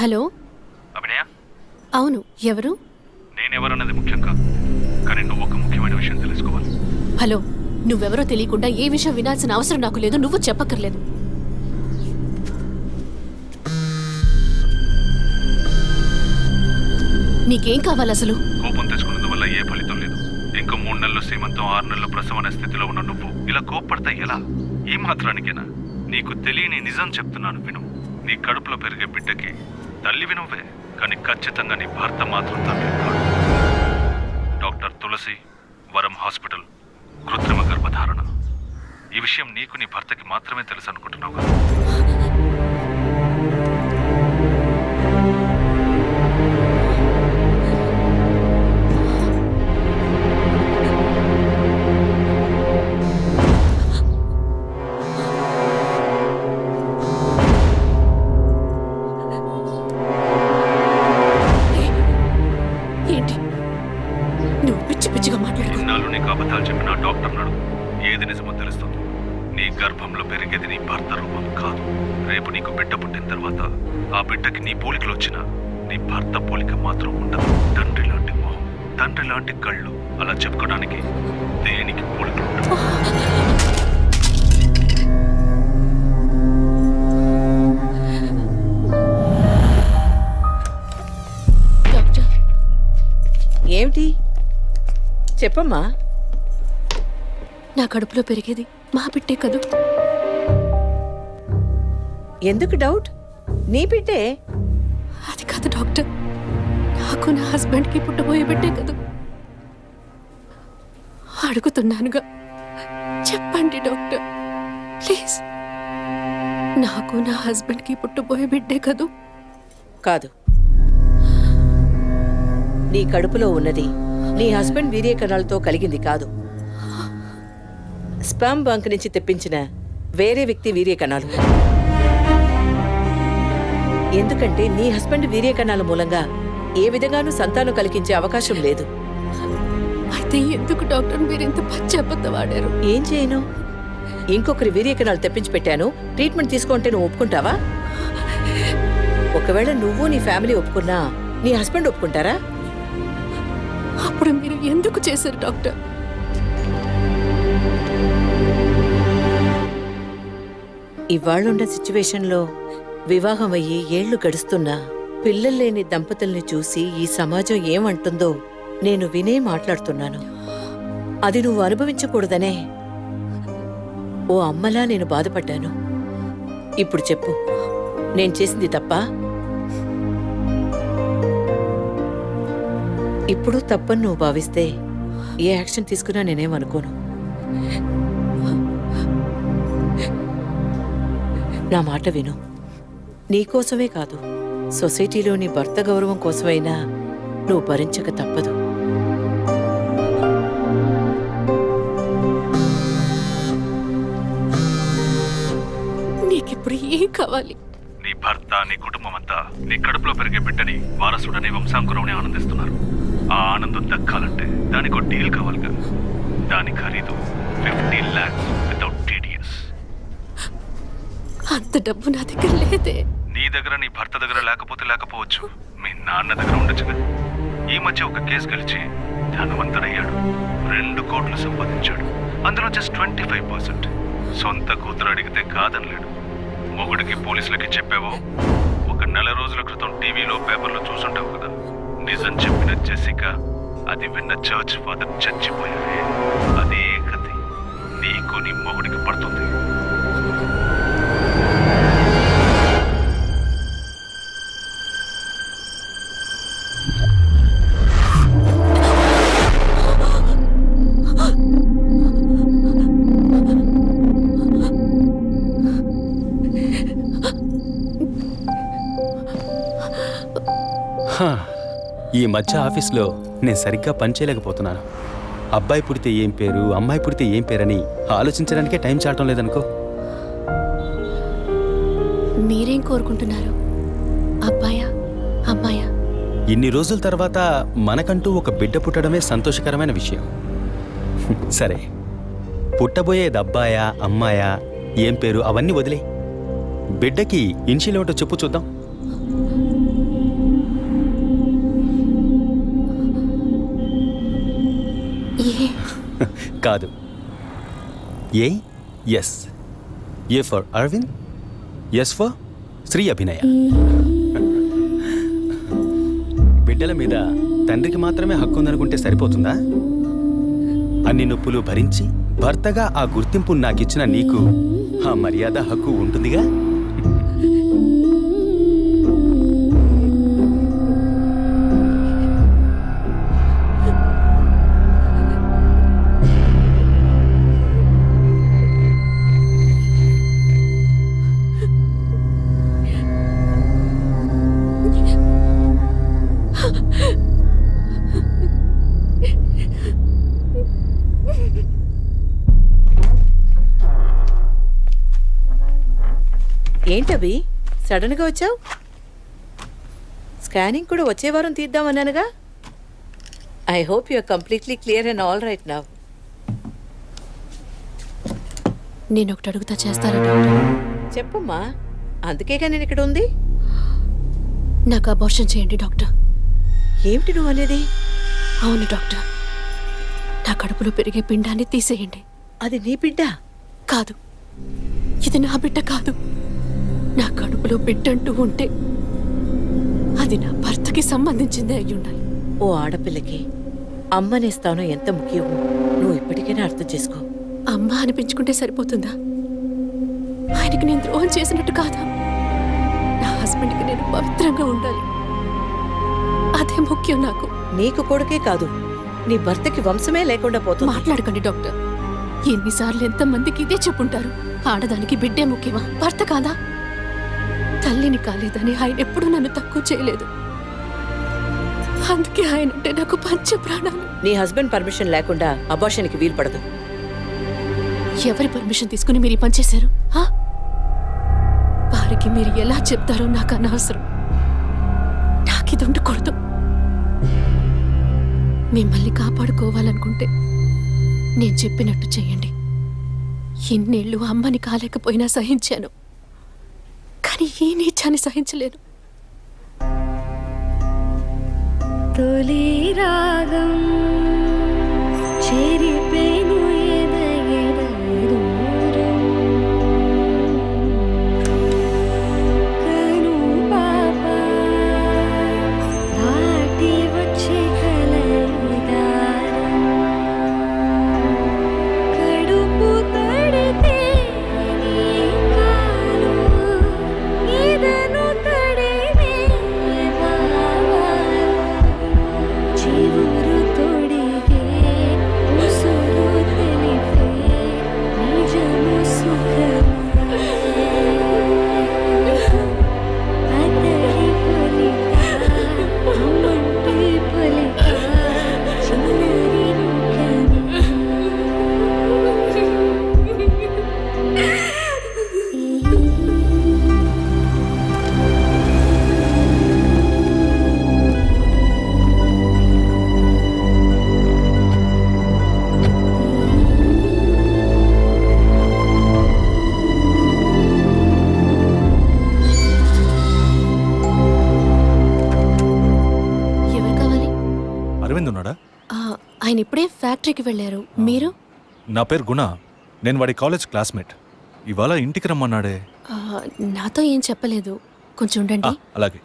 హలో, అభినయ, అవును, ఎవరు? నేనెవరన్నది ముఖ్యం కాదు, కానీ నువ్వు ఒక ముఖ్యమైన విషయం తెలుసుకోవాలి. హలో, నువ్వెవరో తెలియకుండా ఏ విషయం వినాల్సిన అవసరం నాకు లేదు. నువ్వు చెప్పక్కర్లేదు. నీకేం కావాలి అసలు? కోపం తెచ్చుకున్నందువల్ల ఏ ఫలితం లేదు. ఇంకో 3 నెలలు సీమంతం, 6 నెలలు ప్రసవ అనే స్థితిలో ఉన్న నువ్వు ఇలా కోప్పడతా ఎలా? ఈ మాత్రానికేనా? నీకు తెలియని నిజం చెప్తున్నాను, విను. నీ కడుపులో పెరిగే బిడ్డకి తల్లివి నువ్వే, కానీ ఖచ్చితంగా నీ భర్త మాత్రం తండ్రి కాడు. డాక్టర్ తులసి, వరం హాస్పిటల్, కృత్రిమ గర్భధారణ. ఈ విషయం నీకు నీ భర్తకి మాత్రమే తెలుసు అనుకుంటున్నావు కదా? ఏంటి నువ్వు పిచ్చి పిచ్చిగా మాట్లాడుకో. ఇన్నాళ్ళు నీకు అబద్ధాలు చెప్పిన డాక్టర్ నాడు ఏది నిజమో తెలుస్తుంది. నీ గర్భంలో పెరిగేది నీ భర్త రూపం కాదు. రేపు నీకు బిడ్డ పుట్టిన తర్వాత ఆ బిడ్డకి నీ పోలికలు వచ్చినా నీ భర్త పోలిక మాత్రం ఉండదు. తండ్రి లాంటి మొహం, తండ్రి లాంటి కళ్ళు, అలా చెప్పుకోవడానికి దేనికి పోలికలు ఉండవు. డాక్టర్, ఏమిటి చెప్పమ్మా? నా కడుపులో పెరిగేది మా బిడ్డే కదూ? ఎందుకు డౌట్? నీ బిడ్డే. అది కాదు డాక్టర్, నాకు నా హస్బెండ్కి పుట్టబోయే బిడ్డే కదూ? అడుగుతున్నానుగా, చెప్పండి డాక్టర్ ప్లీజ్. నాకు నా హస్బెండ్కి పుట్టబోయే బిడ్డే కదూ? కాదు, నీ కడుపులో ఉన్నది నీ హస్బెండ్ వీర్య కణాలతో కలిగింది కాదు. స్పామ్ బంక్ నుంచి తెప్పించిన వేరే వ్యక్తి వీర్య కణాలు. ఎందుకంటే నీ హస్బెండ్ వీర్య కణాల మూలంగా ఏ విధంగానూ సంతానం కలిగించే అవకాశం లేదు. అయితే ఎందుకు డాక్టర్ మీరు ఇంత పచ్చబద్ధ వాడారు? ఏం చేయను? ఇంకొకరి వీర్య కణాలు తెప్పించి పెట్టాను. ట్రీట్మెంట్ తీసుకుంటే నువ్వు ఒప్పుకుంటావా? ఒకవేళ నువ్వు నీ ఫ్యామిలీ ఒప్పుకున్నా నీ హస్బెండ్ ఒప్పుకుంటారా? అప్పుడు మీరు ఎందుకు చేశారు డాక్టర్? ఇవాళ్ళున్న సిచ్యువేషన్లో వివాహం అయ్యి ఏళ్లు గడుస్తున్నా పిల్లలు లేని దంపతుల్ని చూసి ఈ సమాజం ఏమంటుందో నేను వినే మాట్లాడుతున్నాను. అది నువ్వు అనుభవించకూడదనే ఓ అమ్మలా నేను బాధపడ్డాను. ఇప్పుడు చెప్పు, నేను చేసింది తప్పా? ఇప్పుడు తప్పని నువ్వు భావిస్తే ఏ యాక్షన్ తీసుకున్నా నేనేమనుకోను. నా మాట విను. నీకోసమే కాదు, సొసైటీలోని భర్త గౌరవం కోసమైనా నువ్వు భరించక తప్పదు. నీకిప్పుడు ఏం కావాలి? నీ భర్త, నీ కుటుంబం అంతా నీ కడుపులో పెరిగే బిడ్డని వారసుడని వంశాంకురమని ఆనందిస్తున్నారు. ఆ ఆనందం దక్కాలంటే దానికి ఒక డీల్ కావాలిగా. దాని ఖరీదు 50 lakhs వితౌట్ టీడీఎస్. అంత డబ్బు నా దగ్గర లేదే. నీ దగ్గర, నీ భర్త దగ్గర లేకపోవచ్చు, మీ నాన్న దగ్గర ఉండొచ్చుగా. ఈ మధ్య ఒక కేసు గెలిచి ధనవంతుడయ్యాడు. 2 కోట్లు సంపాదించాడు. అందులో జస్ట్ 25%. సొంత కూతురు అడిగితే కాదనలేడు. మొగుడికి, పోలీసులకి చెప్పావో 1 నెల రోజుల క్రితం టీవీలో, పేపర్లో చూసుంటావు కదా. నిజం చెప్పిన జెసికా, అది విన్న చర్చ్ ఫాదర్ చచ్చిపోయారే. అదే కథ నీకు నీ మొగుడికి పడుతుంది. ఈ మధ్య ఆఫీస్లో నేను సరిగ్గా పనిచేయలేకపోతున్నాను. అబ్బాయి పుడితే ఏం పేరు, అమ్మాయి పుడితే ఏం పేరని ఆలోచించడానికే టైం చాలటం లేదనుకో. మీరేం కోరుకుంటున్నారు? అబ్బాయా అమ్మాయా? ఇన్ని రోజుల తర్వాత మనకంటూ ఒక బిడ్డ పుట్టడమే సంతోషకరమైన విషయం. సరే, పుట్టబోయేది అబ్బాయా అమ్మాయా, ఏం పేరు అవన్నీ వదిలే. బిడ్డకి ఇన్షియల్ ఏమిటో చెప్పు చూద్దాం. కాదు, S. A for Aravind, S for Sri Abhinaya. బిడ్డల మీద తండ్రికి మాత్రమే హక్కు ఉందనుకుంటే సరిపోతుందా? అన్ని నొప్పులు భరించి భర్తగా ఆ గుర్తింపు నాకిచ్చిన నీకు ఆ మర్యాద హక్కు ఉంటుందిగా. ఏంటవి సడన్గా వచ్చావు? స్కానింగ్ కూడా వచ్చే వారం తీద్దామన్నానుగా. I hope you are completely clear and all right now. నేను ఒకటి అడుగుతా, చేస్తారా డాక్టర్? చెప్పమ్మా, అందుకేగా నేను ఇక్కడ ఉంది. నాకు అబార్షన్ చేయండి డాక్టర్. ఏమిటి నువ్వు అనేది? అవును డాక్టర్, నా కడుపులో పెరిగే పిండాన్ని తీసేయండి. అది నీ బిడ్డ కాదు, ఇది నా బిడ్డ కాదు. నా కడుపులో బిడ్డంటూ ఉంటే అది నా భర్తకి సంబంధించిందే అయి ఉండాలి. ఓ ఆడపిల్లకి అమ్మనే స్థానం ఎంత ముఖ్యమో నువ్వు ఇప్పటికైనా అర్థం చేసుకో. అమ్మ అనిపించుకుంటే సరిపోతుందా? ఆయనకి నేను ద్రోహం చేసినట్టు కాదా? నా హస్బెండ్కి నేను పవిత్రంగా ఉండాలి, అదే ముఖ్యం నాకు. నీకు కొడుకే కాదు, నీ భర్తకి వంశమే లేకుండా పోతుంది. మాట్లాడకండి డాక్టర్. ఎన్నిసార్లు ఎంతమందికి ఇదే చెప్పుంటారు. ఆడదానికి బిడ్డే ముఖ్యమా, భర్త కాదా? తల్లిని కాలేదని ఆయన ఎప్పుడూ నన్ను తక్కువ చేయలేదు. అందుకే ఆయన అంటే నాకు పంచ ప్రాణాలు. నీ హస్బెండ్ పర్మిషన్ లేకుండా అబార్షన్కి వీలు పడదు. ఎవరి పర్మిషన్ తీసుకుని మీరు ఈ పని చేశారు? వారికి మీరు ఎలా చెప్తారో నాకు అనవసరం. నాకు ఇది ఉండకూడదు. మిమ్మల్ని కాపాడుకోవాలనుకుంటే నేను చెప్పినట్టు చెయ్యండి. ఇన్నేళ్ళు అమ్మని కాలేకపోయినా సహించాను, కానీ ఈ నీచాన్ని సహించలేను. తొలి రాగం చెరిపేను ఎదగెద దూరం, కను పాప దాటి వచ్చే కలయిదారం, కడుపు తడితే నీ కాలు ఎదను తడివే బావా, చివురు తొడిగే ఉసురు తెలిపే నిజము సుఖమే, అతడి పొలిక అమ్మంటి పొలిక చిన్నరి ఎవరు కావాలి? అరవింద్ ఉన్నాడా? ఆయన ఇప్పుడే ఫ్యాక్టరీకి వెళ్ళారు. మీరు? నా పేరు గుణ, నేను వాడి కాలేజ్ క్లాస్మేట్. ఇవాళ ఇంటికి రమ్మన్నాడే. నాతో ఏం చెప్పలేదు. కొంచెం ఉండండి. అలాగే.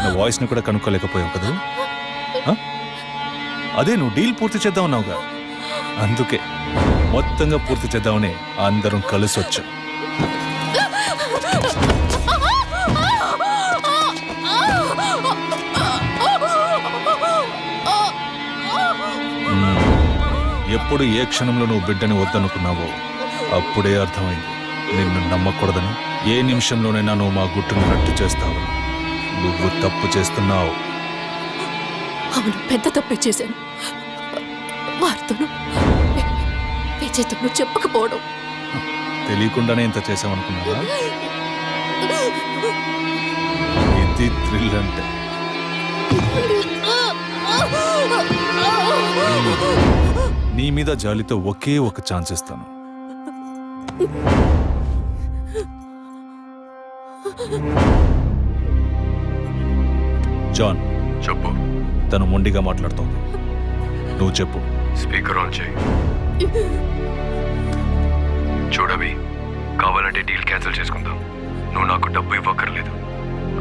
నా వాయిస్ని కూడా కనుక్కోలేకపోయావు కదా? అదే నువ్వు డీల్ పూర్తి చేద్దాం అన్నావుగా, అందుకే మొత్తంగా పూర్తి చేద్దామని అందరం కలిసి వచ్చాం. ఎప్పుడు ఏ క్షణంలో నువ్వు బిడ్డని వద్దనుకున్నావో అప్పుడే అర్థమైంది నిన్ను నమ్మకూడదని. ఏ నిమిషంలోనైనా నువ్వు మా గుట్టును రట్టు చేస్తావు. నువ్వు తప్పు చేస్తున్నావు. అవును, పెద్ద తప్పే చేశాను. వారితోనూ విజయ్తోనూ చెప్పకపోవడం. తెలియకుండానే ఇంత చేసామనుకున్నావా? ఇది థ్రిల్ అంటే. నీ మీద జాలితో ఒకే ఒక ఛాన్స్ ఇస్తాను. జాన్, చెప్పు. తను మొండిగా మాట్లాడుతోంది. నువ్వు చెప్పు. స్పీకర్ ఆన్ చేయి. చూడవి, కావాలంటే డీల్ క్యాన్సిల్ చేసుకుందాం. నువ్వు నాకు డబ్బు ఇవ్వక్కర్లేదు,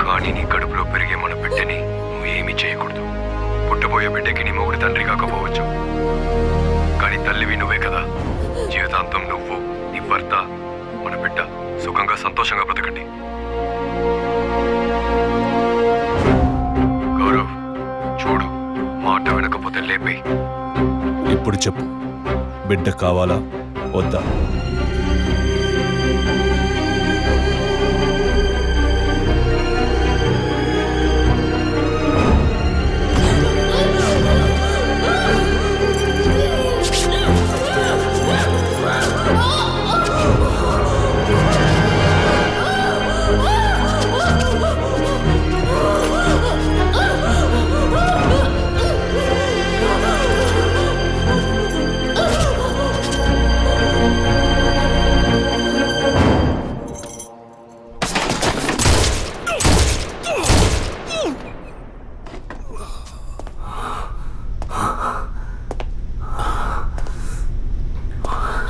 కానీ నీ కడుపులో పెరిగే మన బిడ్డని నువ్వు ఏమీ చేయకూడదు. పుట్టబోయే బిడ్డకి నీ మొగుడు తండ్రి కాకపోవచ్చు, కానీ తల్లివి నువ్వే కదా. జీవితాంతం నువ్వు, నీ భర్త, మన బిడ్డ సుఖంగా సంతోషంగా బ్రతకండి. గౌరవ్, చూడు, మాట వినకపోతే లేపే. ఇప్పుడు చెప్పు, బిడ్డ కావాలా వద్దా?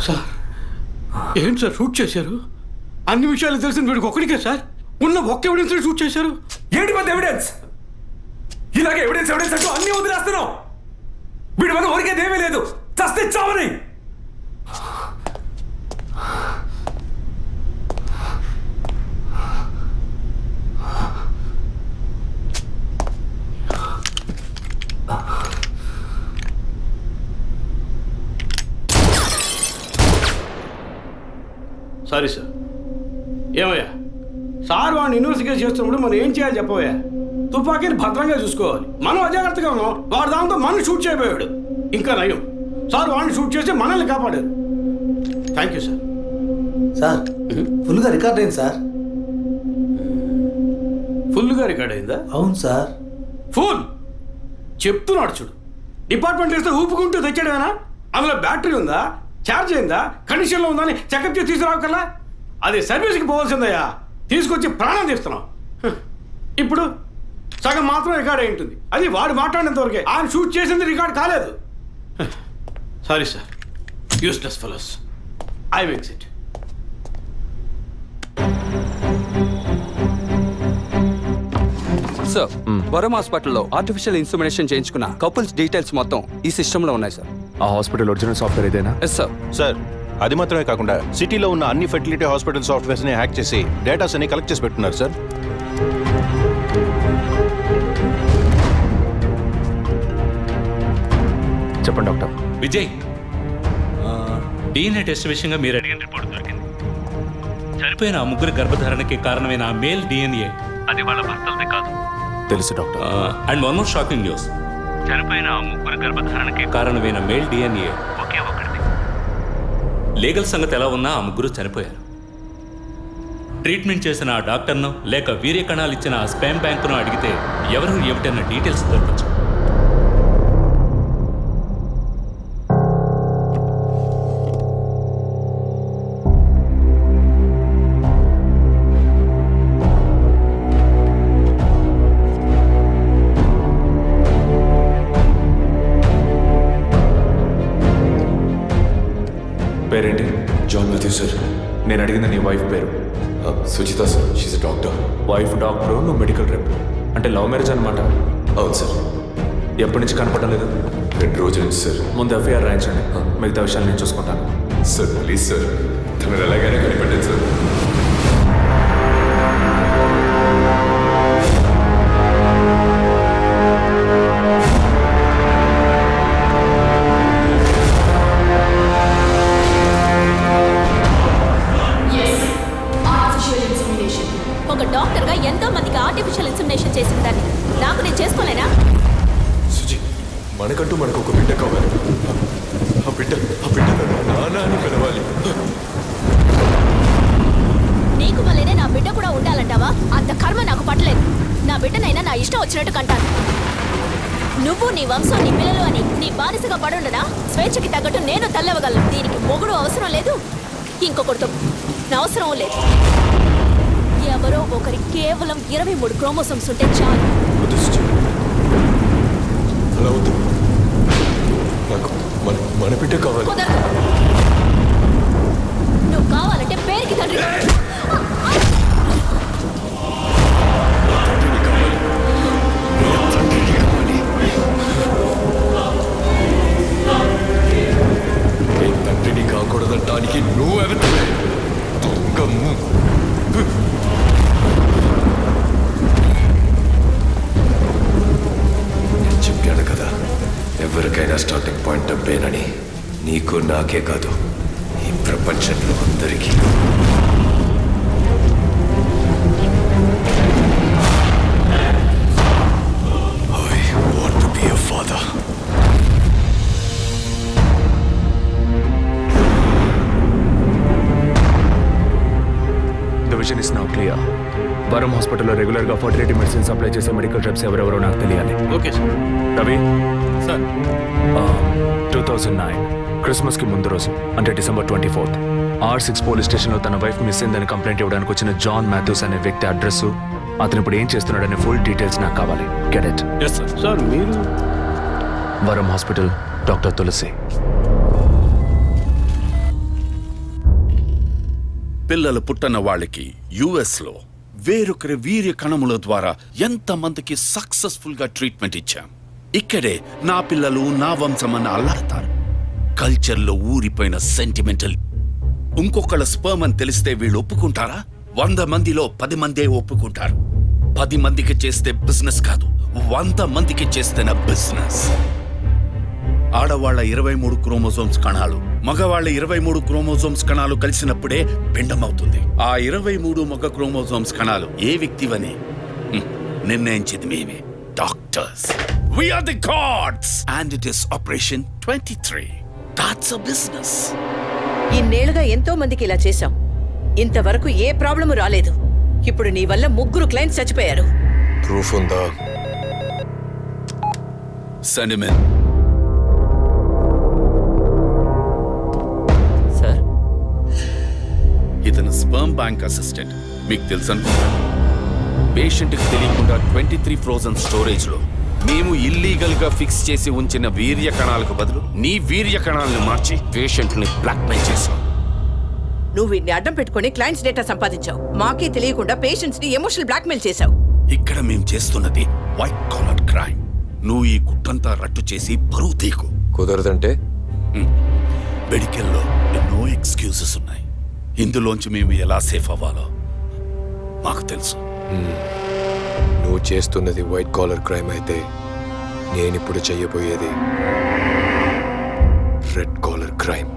సార్, ఏంటి సార్ షూట్ చేశారు? అన్ని విషయాలు తెలిసిన వీడికి ఒక్కడికే సార్. ఉన్న ఒక్క ఎవిడెన్స్ షూట్ చేశారు. ఏంటి పెద్ద ఎవిడెన్స్? ఇలాగే ఎవిడెన్స్ ఎవిడెన్స్ అంటూ అన్ని వదిలేస్తున్నావు. వీడి వల్ల ఊరికేదేమీ లేదు, చస్తే చావని. Sorry sir. ఏమయ్యా, సార్ వాడిని యూనివర్సిటీ చేస్తున్నప్పుడు మనం ఏం చేయాలి చెప్పవయ్యా? తుపాకీని భద్రంగా చూసుకోవాలి. మనం అజాగ్రత్తగా ఉన్నాం, వాడు దాంతో మనల్ని షూట్ చేయబోయాడు. ఇంకా నయం, సార్ వాడిని షూట్ చేసి మనల్ని కాపాడారు. Thank you sir. సార్, ఫుల్గా రికార్డ్ అయింది సార్. ఫుల్గా రికార్డ్ అయిందా? అవును సార్. ఫుల్ చెప్తున్నాడు చూడు. డిపార్ట్మెంట్ వేస్తే ఊపుకుంటూ తెచ్చాడేనా? అందులో బ్యాటరీ ఉందా, ఛార్జ్ అయిందా, కండిషన్లో ఉందా అని చెకప్ చేసి తీసుకురావకల్లా. అది సర్వీస్కి పోవాల్సిందయ్యా, తీసుకొచ్చి ప్రాణం తీస్తున్నాం. ఇప్పుడు సగం మాత్రం రికార్డ్ అయి ఉంటుంది. అది వాడు మాట్లాడినంత వరకే. ఆయన షూట్ చేసింది రికార్డ్ కాలేదు. Sorry sir, useless fellows. I makes it. Sir, Varam హాస్పిటల్లో ఆర్టిఫిషియల్ ఇన్స్ట్రుమెంటేషన్ చేయించుకున్న కపుల్స్ డీటెయిల్స్ మొత్తం ఈ సిస్టంలో ఉన్నాయి సార్. ఆ హాస్పిటల్ ఒరిజినల్ సాఫ్ట్వేర్ ఇదేనా? Yes sir. సార్, అది మాత్రమే కాకుండా సిటీలో ఉన్న అన్ని ఫెర్టిలిటీ హాస్పిటల్ సాఫ్ట్వేర్స్ని హ్యాక్ చేసి డేటాస్ అన్ని కలెక్ట్ చేసి పెట్టున్నారు సార్. చెప్పండి డాక్టర్. విజయ్, డిఎన్ఏ టెస్ట్ విషయంగా మీరు అడిగిన రిపోర్ట్ దొరికింది. చనిపోయిన ఆ ముగ్గురు గర్భధారణకి కారణమైన ఆ మేల్ డిఎన్ఏ అది వాళ్ళ భర్తలదే కాదు. తెలుసు doctor. And one more shocking news. చనిపోయిన ఆ ముగ్గురు గర్భధారణకి కారణమైన మేల్ డిఎన్ఏ ఒకే ఒకటిది. లీగల్ సంగతి ఎలా ఉన్నా ఆ ముగ్గురు చనిపోయారు. ట్రీట్మెంట్ చేసిన ఆ డాక్టర్ను లేక వీర్య కణాలు ఇచ్చిన ఆ స్పామ్ బ్యాంకును అడిగితే ఎవరు ఏమిటన్న డీటెయిల్స్ దొరకచ్చు. పేరేంటి? John Mathew sir. నేను అడిగిన నీ వైఫ్ పేరు? Sujitha sir. She's a doctor. Wife doctor, నువ్వు మెడికల్ రెప్. అంటే లవ్ మ్యారేజ్ అనమాట. అవును సార్. ఎప్పటి నుంచి కనపడలేదు? 2 రోజుల నుంచి సార్. ముందు ఎఫ్ఐఆర్ రాయించండి, మిగతా విషయాలు నేను చూసుకుంటాను. సార్ ప్లీజ్ సార్, తను ఎలాగైనా కనిపెట్టాను సార్. డాక్టర్ గా ఎంతో మందికి ఆర్టిఫిషియల్ ఇన్సెమినేషన్ చేసిన దాన్ని నాకు నేను చేసుకోలేనా? సుజి మనకంటూ మనకు ఒక బిడ్డ కావాలి. ఆ బిడ్డ నాన్న అని పిలవాలి. నీకు వల్లనే నా బిడ్డ కూడా ఉండాలంటావా? అంత కర్మ నాకు పట్టలేదు. నా బిడ్డనైనా నా ఇష్టం వచ్చినట్టు కంటాను. నువ్వు నీ వంశం నీ పిల్లలు అని నీ బానిసగా పడుండదా? స్వేచ్ఛకి తగ్గట్టు నేను తల్లవగలను. దీనికి మొగుడు అవసరం లేదు, ఇంకొకరితో నా అవసరం లేదు. ఎవరో ఒకరి కేవలం 23 క్రోమోసోమ్స్ ఉంటే చాలు. వద్దు సుజి, అలా వద్దు. నాకు మన బిడ్డ కావాలి. కుదరదు. నువ్వు కావాలంటే పేరుకి తండ్రి. తండ్రిని కాకూడదంటానికి నువ్వెవతలే దొంగము. నేను చెప్పాను కదా, ఎవరికైనా స్టార్టింగ్ పాయింట్ డబ్బేనని. నీకు నాకే కాదు, ఈ ప్రపంచంలో అందరికీ. I want to be a father. The vision is now clear. వరం హాస్పిటల్లో రెగ్యులర్గా ఫర్టిలిటీ మెడిసిన్ సప్లై చేసే మెడికల్ రెప్స్ ఎవరెవరో నాకు తెలియాలి. Okay sir. రవి సార్ 2009 క్రిస్మస్కి ముందు రోజు, అంటే December 24th, R6 పోలీస్ స్టేషన్లో తన వైఫ్ మిస్ అయిందని కంప్లైంట్ ఇవ్వడానికి వచ్చిన జాన్ మాథ్యూస్ అనే వ్యక్తి అడ్రస్, అతను ఇప్పుడు ఏం చేస్తున్నాడనే ఫుల్ డీటెయిల్స్ నాకు కావాలి. Get it? Yes sir. Sir మీరు వరం హాస్పిటల్, డాక్టర్ తులసి. పిల్లలు పుట్టన వాళ్ళకి US లో వేరొకరి వీర్య కణముల ద్వారా ఎంతమందికి సక్సెస్ఫుల్ గా ట్రీట్మెంట్ ఇచ్చాం. ఇక్కడే నా పిల్లలు నా వంశమని అల్లాడతారు. కల్చర్లో ఊరిపోయిన సెంటిమెంటల్. ఇంకొకళ్ళ స్పర్మ్ అని తెలిస్తే వీళ్ళు ఒప్పుకుంటారా? 100 మందిలో 10 మందే ఒప్పుకుంటారు. 10 మందికి చేస్తే బిజినెస్ కాదు, 100 మందికి చేస్తేనే బిజినెస్. ఆడవాళ్ల 23 క్రోమోజోమ్స్ కణాలు, మగవాళ్ల 23 క్రోమోజోమ్స్ కణాలు కలిసినప్పుడే పిండమవుతుంది. ఆ 23 మగ క్రోమోజోమ్స్ కణాలు ఏ వ్యక్తివని నిర్ణయించేది మేమే, doctors. We are the gods and it is Operation 23. That's a business. ఇన్నేళ్లుగా ఎంతో మందికి ఇలా చేశాం, ఇంతవరకు ఏ ప్రాబ్లము రాలేదు. ఇప్పుడు నీ వల్ల 3 క్లయింట్స్ చచ్చిపోయారు. ప్రూఫ్ ఉందా? Sentiment. సార్ ఇతను స్పర్మ్ బ్యాంక్ అసిస్టెంట్, మీకు తెలుసు అనుకుంటా. పేషెంట్కి తెలియకుండా 23 ఫ్రోజన్ స్టోరేజ్ లో మేము ఇల్లీగల్ గా ఫిక్స్ చేసి ఉంచిన వీర్య కణాలకు బదులు నీ వీర్య కణాలను మార్చి పేషెంట్ ని బ్లాక్మెయిల్ చేశావు. నువ్వు వీడిని అడ్డం పెట్టుకుని క్లయింట్స్ డేటా సంపాదించావు. మాకే తెలియకుండా పేషెంట్స్ ని ఎమోషనల్ బ్లాక్మెయిల్ చేశావు. ఇక్కడ మేము చేస్తున్నది వైట్ కాలర్ క్రైమ్. నువ్వు ఈ గుట్టంతా రట్టు చేసి బరువు తీకు. కుదరదంటే? మెడికల్లో ఎన్నో ఎక్స్క్యూజెస్ ఉన్నాయి. ఇందులోంచి మేము ఎలా సేఫ్ అవ్వాలో మాకు తెలుసు. నువ్వు చేస్తున్నది వైట్ కాలర్ క్రైమ్ అయితే నేనిప్పుడు చెయ్యబోయేది రెడ్ కాలర్ క్రైమ్.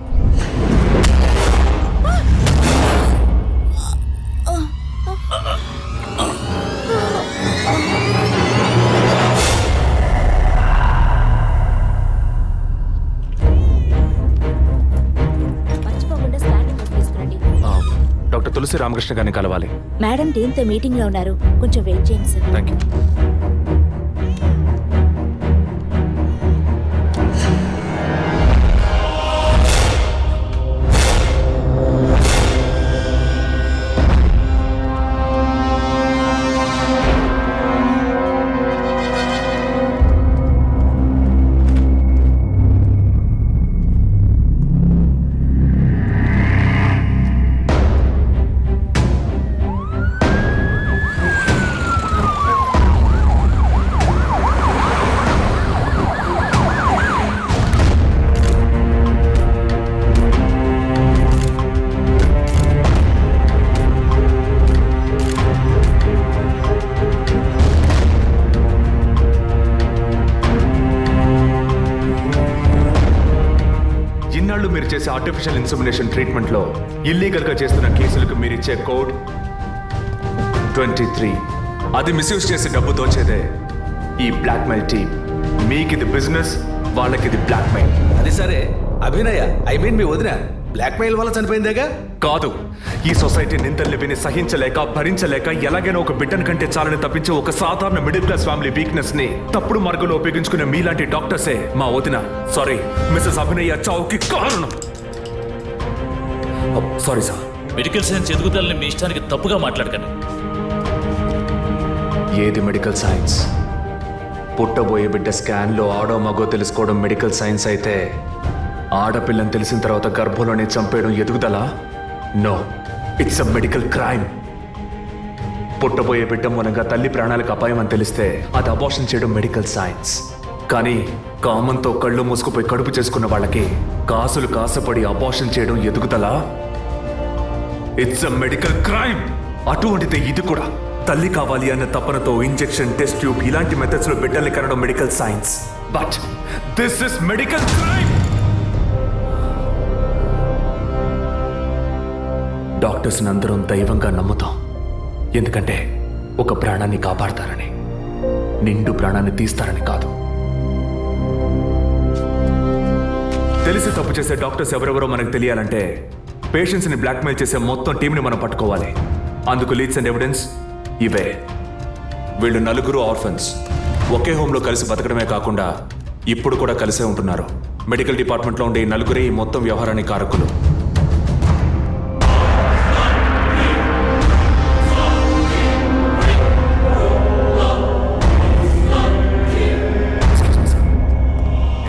మర్చిపోకుండా స్కానింగ్ తీసుకురండి. డాక్టర్ తులసి రామకృష్ణ గారిని కలవాలి. మేడం టీంతో మీటింగ్ లో ఉన్నారు, కొంచెం వెయిట్ చేయండి సార్. Thank you. ఇన్నాళ్ళు మీరు చేసే ఆర్టిఫిషియల్ ఇన్సెమినేషన్ ట్రీట్మెంట్లో ఇల్లీగల్గా చేస్తున్న కేసులకు మీరిచ్చే కోడ్ 23. అది మిస్యూజ్ చేసి డబ్బు దోచేదే ఈ బ్లాక్మెయిల్ టీమ్. మీకు ఇది బిజినెస్, వాళ్ళకి ఇది బ్లాక్మెయిల్. అది సరే అభినయ, ఐ మీన్ మీ వదిన బ్లాక్మెయిల్ వల్ల చనిపోయిందేగా? కాదు, ఈ సొసైటీ నిందల్ని విని సహించలేక భరించలేక ఎలాగైనా ఒక బిడ్డను కంటే చాలని తప్పించి ఒక సాధారణ మిడిల్ క్లాస్ ఫ్యామిలీ వీక్నెస్ ని తప్పుడు మార్గంలో ఉపయోగించుకునే మీలాంటి డాక్టర్సే మా వదిన సారీ మిస్సెస్ అభినయ చావుకి కారణం. Sorry sir. మెడికల్ సైన్స్ ఎదుగుదలని మీ ఇష్టానికి తప్పుగా మాట్లాడకండి. ఏది మెడికల్ సైన్స్? పుట్టబోయే బిడ్డ స్కాన్లో ఆడో మగో తెలుసుకోవడం మెడికల్ సైన్స్ అయితే ఆడపిల్లని తెలిసిన తర్వాత గర్భంలోనే చంపేయడం ఎదుగుదల? No, it's a medical crime. పుట్టబోయే బిడ్డ మూలంగా తల్లి ప్రాణాలకు అపాయం అని తెలిస్తే అది అబార్షన్ చేయడం మెడికల్ సైన్స్. కానీ కామంతో కళ్ళు మూసుకుపోయి కడుపు చేసుకున్న వాళ్ళకి కాసులు కాసపడి అబార్షన్ చేయడం ఎదుగుదల? It's a medical crime. అటువంటిదే ఇది కూడా. తల్లి కావాలి అన్న తపనతో ఇంజెక్షన్, టెస్ట్ ట్యూబ్ ఇలాంటి మెథడ్స్ లో బిడ్డల్ని కనడం medical science. But this is medical crime. Doctors అందరం దైవంగా నమ్ముతాం, ఎందుకంటే ఒక ప్రాణాన్ని కాపాడతారని, నిండు ప్రాణాన్ని తీస్తారని కాదు. తెలిసి తప్పు చేసే డాక్టర్స్ ఎవరెవరో మనకు తెలియాలంటే పేషెంట్స్ ని బ్లాక్మెయిల్ చేసే మొత్తం టీంని మనం పట్టుకోవాలి. అందుకు లీడ్స్ అండ్ ఎవిడెన్స్ ఇవే. వీళ్ళు నలుగురు ఆర్ఫన్స్. ఒకే హోమ్లో కలిసి బతకడమే కాకుండా ఇప్పుడు కూడా కలిసే ఉంటున్నారు. మెడికల్ డిపార్ట్మెంట్లో ఉండే ఈ నలుగురే ఈ మొత్తం వ్యవహారానికి కారకులు.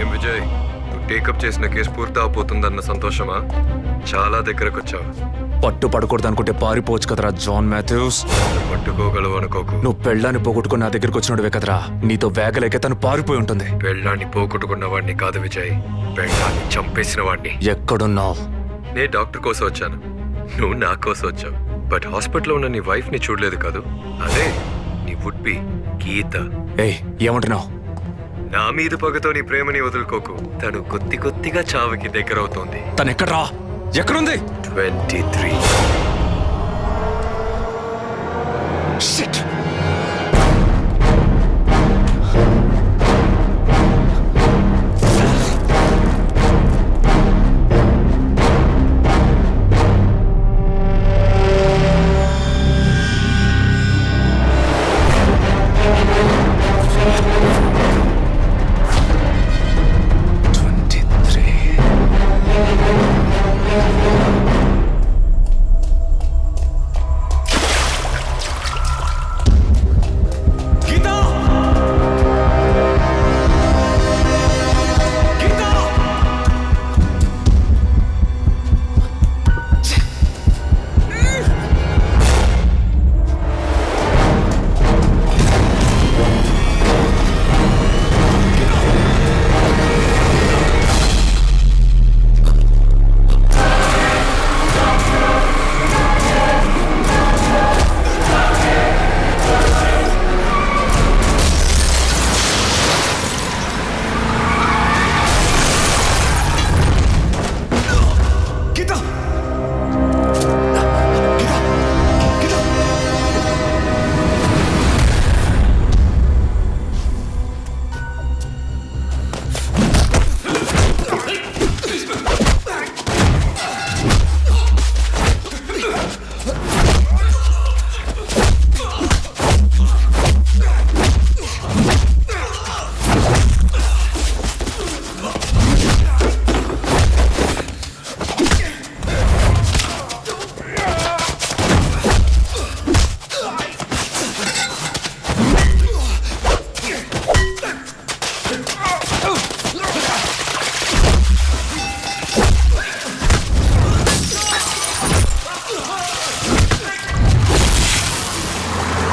ఏం విజయ్, నువ్వు టేకప్ చేసిన కేసు పూర్తి అవబోతుందన్న సంతోషమా? చాలా దగ్గరకు వచ్చావు. పట్టు పడకూడదు అనుకుంటే పారిపోవచ్చు కదరా జాన్ మాథ్యూస్. పట్టుకోగలవు అనుకోకు. నువ్వు పెళ్ళాన్ని పోగొట్టుకుని నా దగ్గరకు వచ్చినోడువే కదరా. నీతో వేగలేక తను పారిపోయి ఉంటుంది. పెళ్ళాన్ని పోగొట్టుకున్న వాడిని కాదు విజయ్, పెళ్ళాన్ని చంపేసిన వాడిని. ఎక్కడున్నావు? నేను డాక్టర్ కోసం వచ్చాను, నువ్వు నా కోసం వచ్చావు. బట్ హాస్పిటల్లో ఉన్న నీ వైఫ్ ని చూడలేదు కాదు, అదే నీ వుడ్ బి గీత. ఏయ్, ఏమంటున్నావు? నా మీద పగతో నీ ప్రేమని వదులుకోకు. తను కొద్దిగా చావుకి దగ్గర అవుతోంది. తను ఎక్కడ్రా? ఎక్కడుంది? 23. Shit!